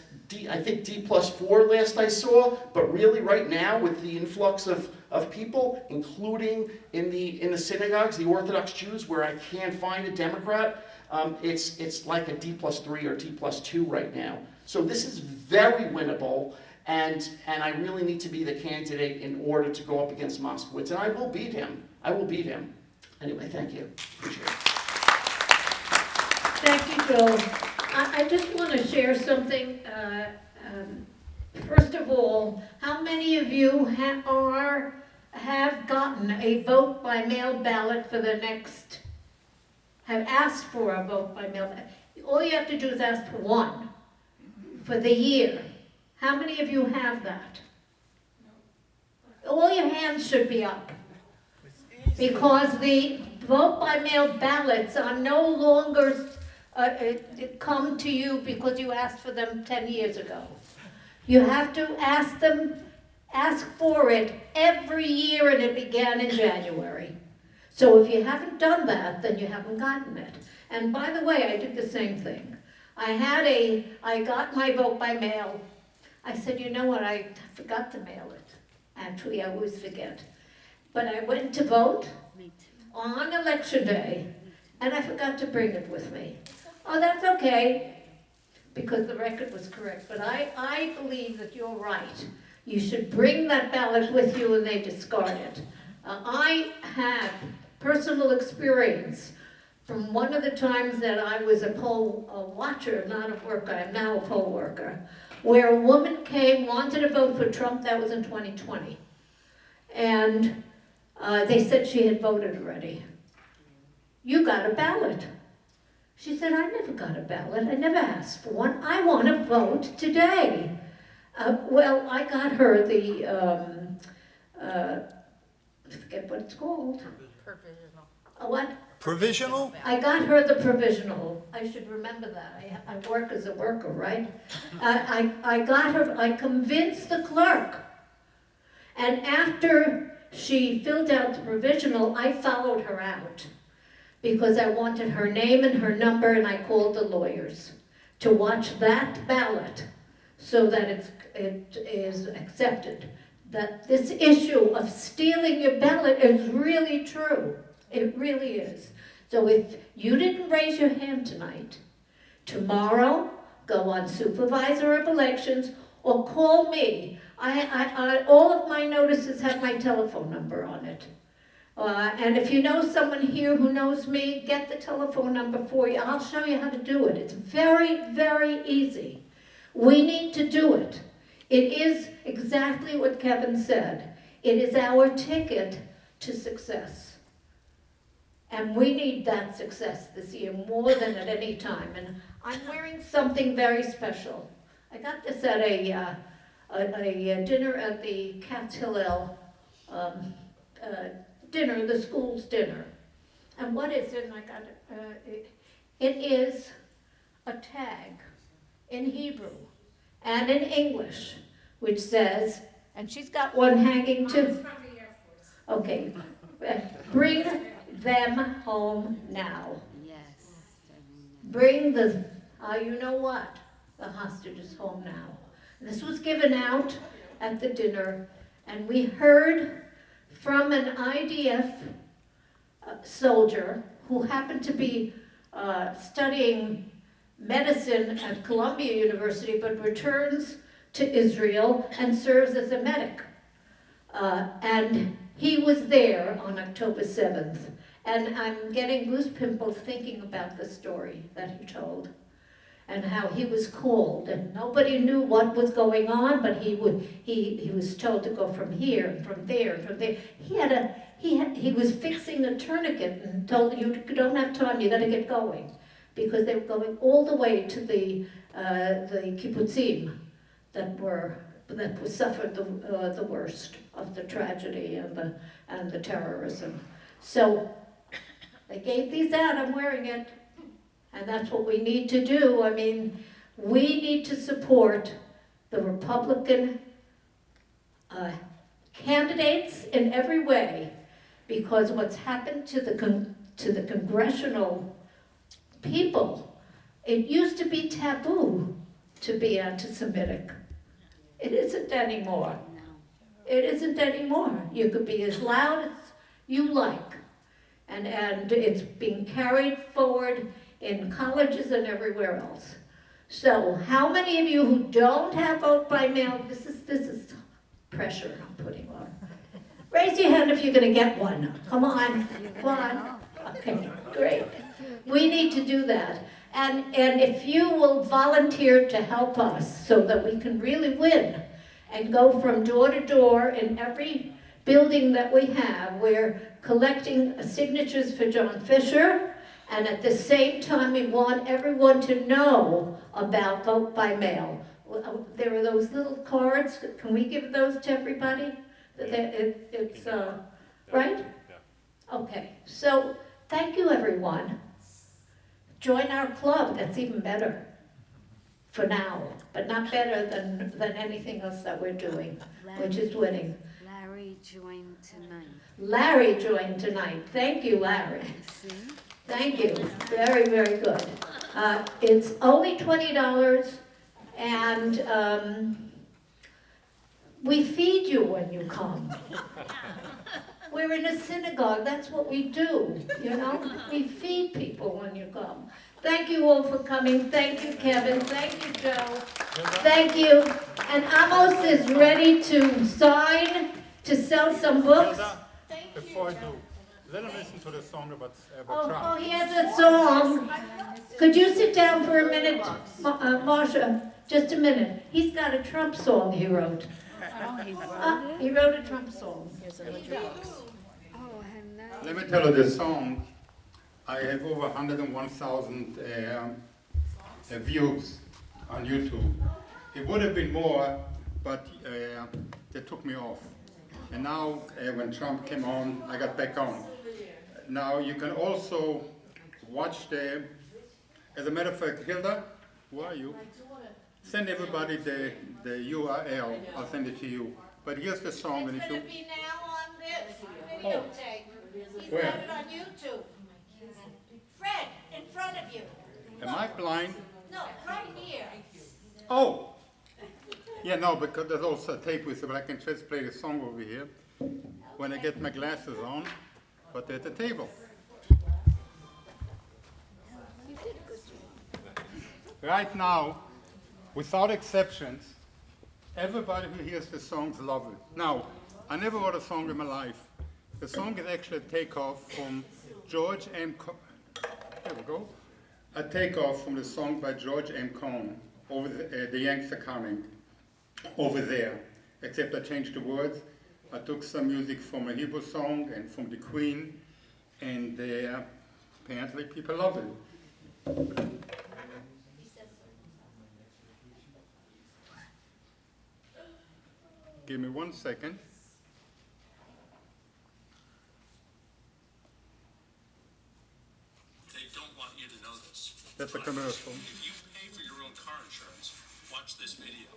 I think D+4 last I saw, but really right now with the influx of people, including in the synagogues, the Orthodox Jews, where I can't find a Democrat, it's like a D+3 or D+2 right now. So this is very winnable, and I really need to be the candidate in order to go up against Moskowitz, and I will beat him. I will beat him. Anyway, thank you. Appreciate it. Thank you, Joe. I just want to share something. First of all, how many of you have gotten a vote by mail ballot for the next, have asked for a vote by mail ballot? All you have to do is ask for one for the year. How many of you have that? All your hands should be up. because the vote by mail ballots are no longer come to you because you asked for them 10 years ago. You have to ask for it every year, and it began in January. So if you haven't done that, then you haven't gotten it. And by the way, I did the same thing. I got my vote by mail. I said, you know what, I forgot to mail it. Actually, I always forget. But I went to vote on election day, and I forgot to bring it with me. Oh, that's okay, because the record was correct. But I believe that you're right. You should bring that ballot with you and they discard it. I have personal experience from one of the times that I was a poll watcher, not a worker. I'm now a poll worker, where a woman came, wanted to vote for Trump. That was in 2020. And they said she had voted already. You got a ballot. She said, I never got a ballot. I never asked for one. I want to vote today. Well, I got her the, I forget what it's called. Provisional. What? Provisional? I got her the provisional. I should remember that. I work as a worker, right? I got her, I convinced the clerk. And after she filled out the provisional, I followed her out because I wanted her name and her number, and I called the lawyers to watch that ballot so that it is accepted. That this issue of stealing your ballot is really true. It really is. So if you didn't raise your hand tonight, tomorrow, go on Supervisor of Elections or call me. All of my notices have my telephone number on it. And if you know someone here who knows me, get the telephone number for you. I'll show you how to do it. It's very, very easy. We need to do it. It is exactly what Kevin said. It is our ticket to success. And we need that success this year more than at any time. And I'm wearing something very special. I got this at a dinner at the Cats Hillel dinner, the school's dinner. And what is it? And I got it is a tag in Hebrew and in English, which says, and she's got one hanging too. Okay, bring them home now. Yes. Bring the, you know what? The hostages home now. This was given out at the dinner, and we heard from an IDF soldier who happened to be studying medicine at Columbia University, but returns to Israel and serves as a medic. And he was there on October 7th. And I'm getting goose pimples thinking about the story that he told and how he was called, and nobody knew what was going on, but he was told to go from here and from there and from there. He was fixing a tourniquet and told, you don't have time, you got to get going, because they were going all the way to the kibbutzim that suffered the worst of the tragedy and the terrorism. So they gave these out. I'm wearing it. And that's what we need to do. I mean, we need to support the Republican candidates in every way, because what's happened to the congressional people, it used to be taboo to be anti-Semitic. It isn't anymore. It isn't anymore. You could be as loud as you like. And it's being carried forward in colleges and everywhere else. So how many of you who don't have vote by mail, this is pressure I'm putting on. Raise your hand if you're gonna get one. Come on, come on. Okay, great. We need to do that. And if you will volunteer to help us so that we can really win and go from door to door in every building that we have, we're collecting signatures for John Fisher. And at the same time, we want everyone to know about vote by mail. There are those little cards. Can we give those to everybody? It's right? Okay, so thank you, everyone. Join our club, that's even better for now, but not better than anything else that we're doing, which is winning. Larry joined tonight. Larry joined tonight. Thank you, Larry. See? Thank you. Very, very good. It's only $20, and we feed you when you come. We're in a synagogue. That's what we do, you know? We feed people when you come. Thank you all for coming. Thank you, Kevin. Thank you, Joe. Thank you. And Amos is ready to sign, to sell some books. Before I do, let him listen to the song about Oh, he has a song. Could you sit down for a minute, Marsha? Just a minute. He's got a Trump song he wrote. Oh, he wrote it? He wrote a Trump song. Oh, and that. Let me tell you this song. I have over 101,000 views on YouTube. It would have been more, but they took me off. And now, when Trump came on, I got back on. Now, you can also watch the, as a matter of fact, Hilda, who are you? Send everybody the URL, I'll send it to you. But here's the song, and if you... be now on this Oh. He's Where? got it on YouTube. Fred, in front of you. Am I blind? No, right here. Oh! Yeah, no, because there's also a tape with it, but I can just play the song over here when I get my glasses on, but they're at the table. Right now, without exceptions, everybody who hears the songs love it. Now, I never wrote a song in my life. The song is actually a takeoff from George M. There we go. A takeoff from the song by George M. Cohn, over the Yanks Are Coming, over there. Except I changed the words. I took some music from a Hebrew song and from the Queen, and apparently people love it. Give me 1 second. They don't want you to know this. That's a commercial. If you pay for your own car insurance, watch this video.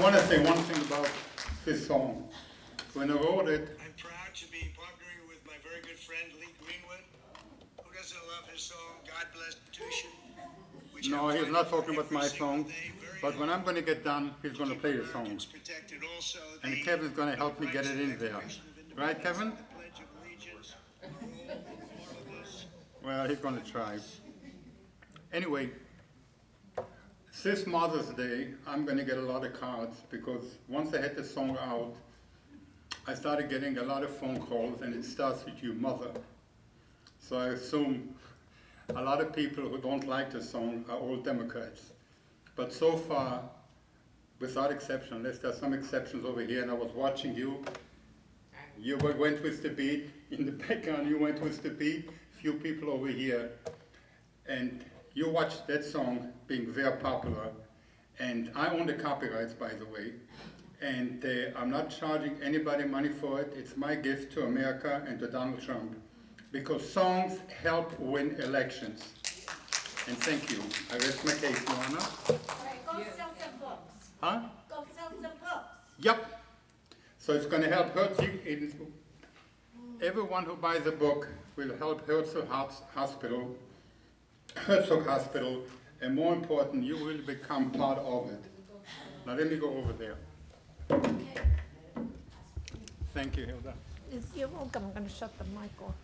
want to say one thing about this song. When I wrote it, I'm proud to be partnering with my very good friend Lee Greenwood. Who doesn't love his song, God Bless the Constitution? which no, I'm he's finding not for talking about every my single song, day very but when I'm going to get done, he's going to play the song. Americans protected also And the Kevin's going to help me get it in there. Right, Kevin? Pledge of Allegiance. All of us. Well, he's going to try. Anyway, this Mother's Day, I'm going to get a lot of cards because once I had the song out, I started getting a lot of phone calls, and it starts with you, Mother. So I assume a lot of people who don't like the song are all Democrats. But so far, without exception, unless there's some exceptions over here, and I was watching you, you went with the beat. In the background, you went with the beat. Few people over here. And you watched that song being very popular. And I own the copyrights, by the way. And I'm not charging anybody money for it. It's my gift to America and to Donald Trump. Because songs help win elections. And thank you. I rest my case, Your Honor. Go sell some books. Huh? Go sell some books. Yep. So it's going to help Herzog. Everyone who buys a book will help Herzog Hospital, and more important, you will become part of it. Now let me go over there. Thank you, Hilda. You're welcome. I'm going to shut the mic off.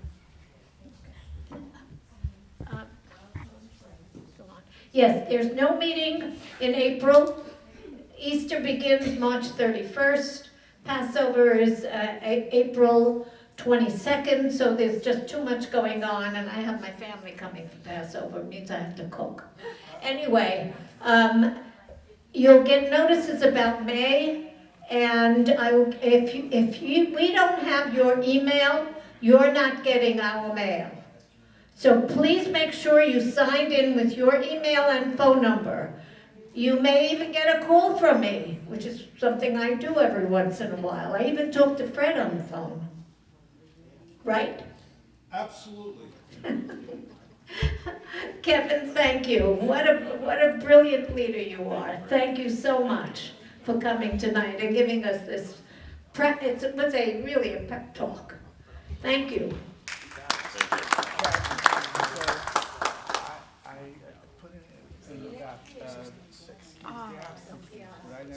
Yes, there's no meeting in April. Easter begins March 31st. Passover is April 22nd, so there's just too much going on, and I have my family coming for Passover. It means I have to cook. Anyway, you'll get notices about May, and if we don't have your email, you're not getting our mail. So please make sure you signed in with your email and phone number. You may even get a call from me, which is something I do every once in a while. I even talk to Fred on the phone. Right? Absolutely. Kevin, thank you. What a brilliant leader you are. Thank you so much for coming tonight and giving us this it's really a pep talk. Thank you.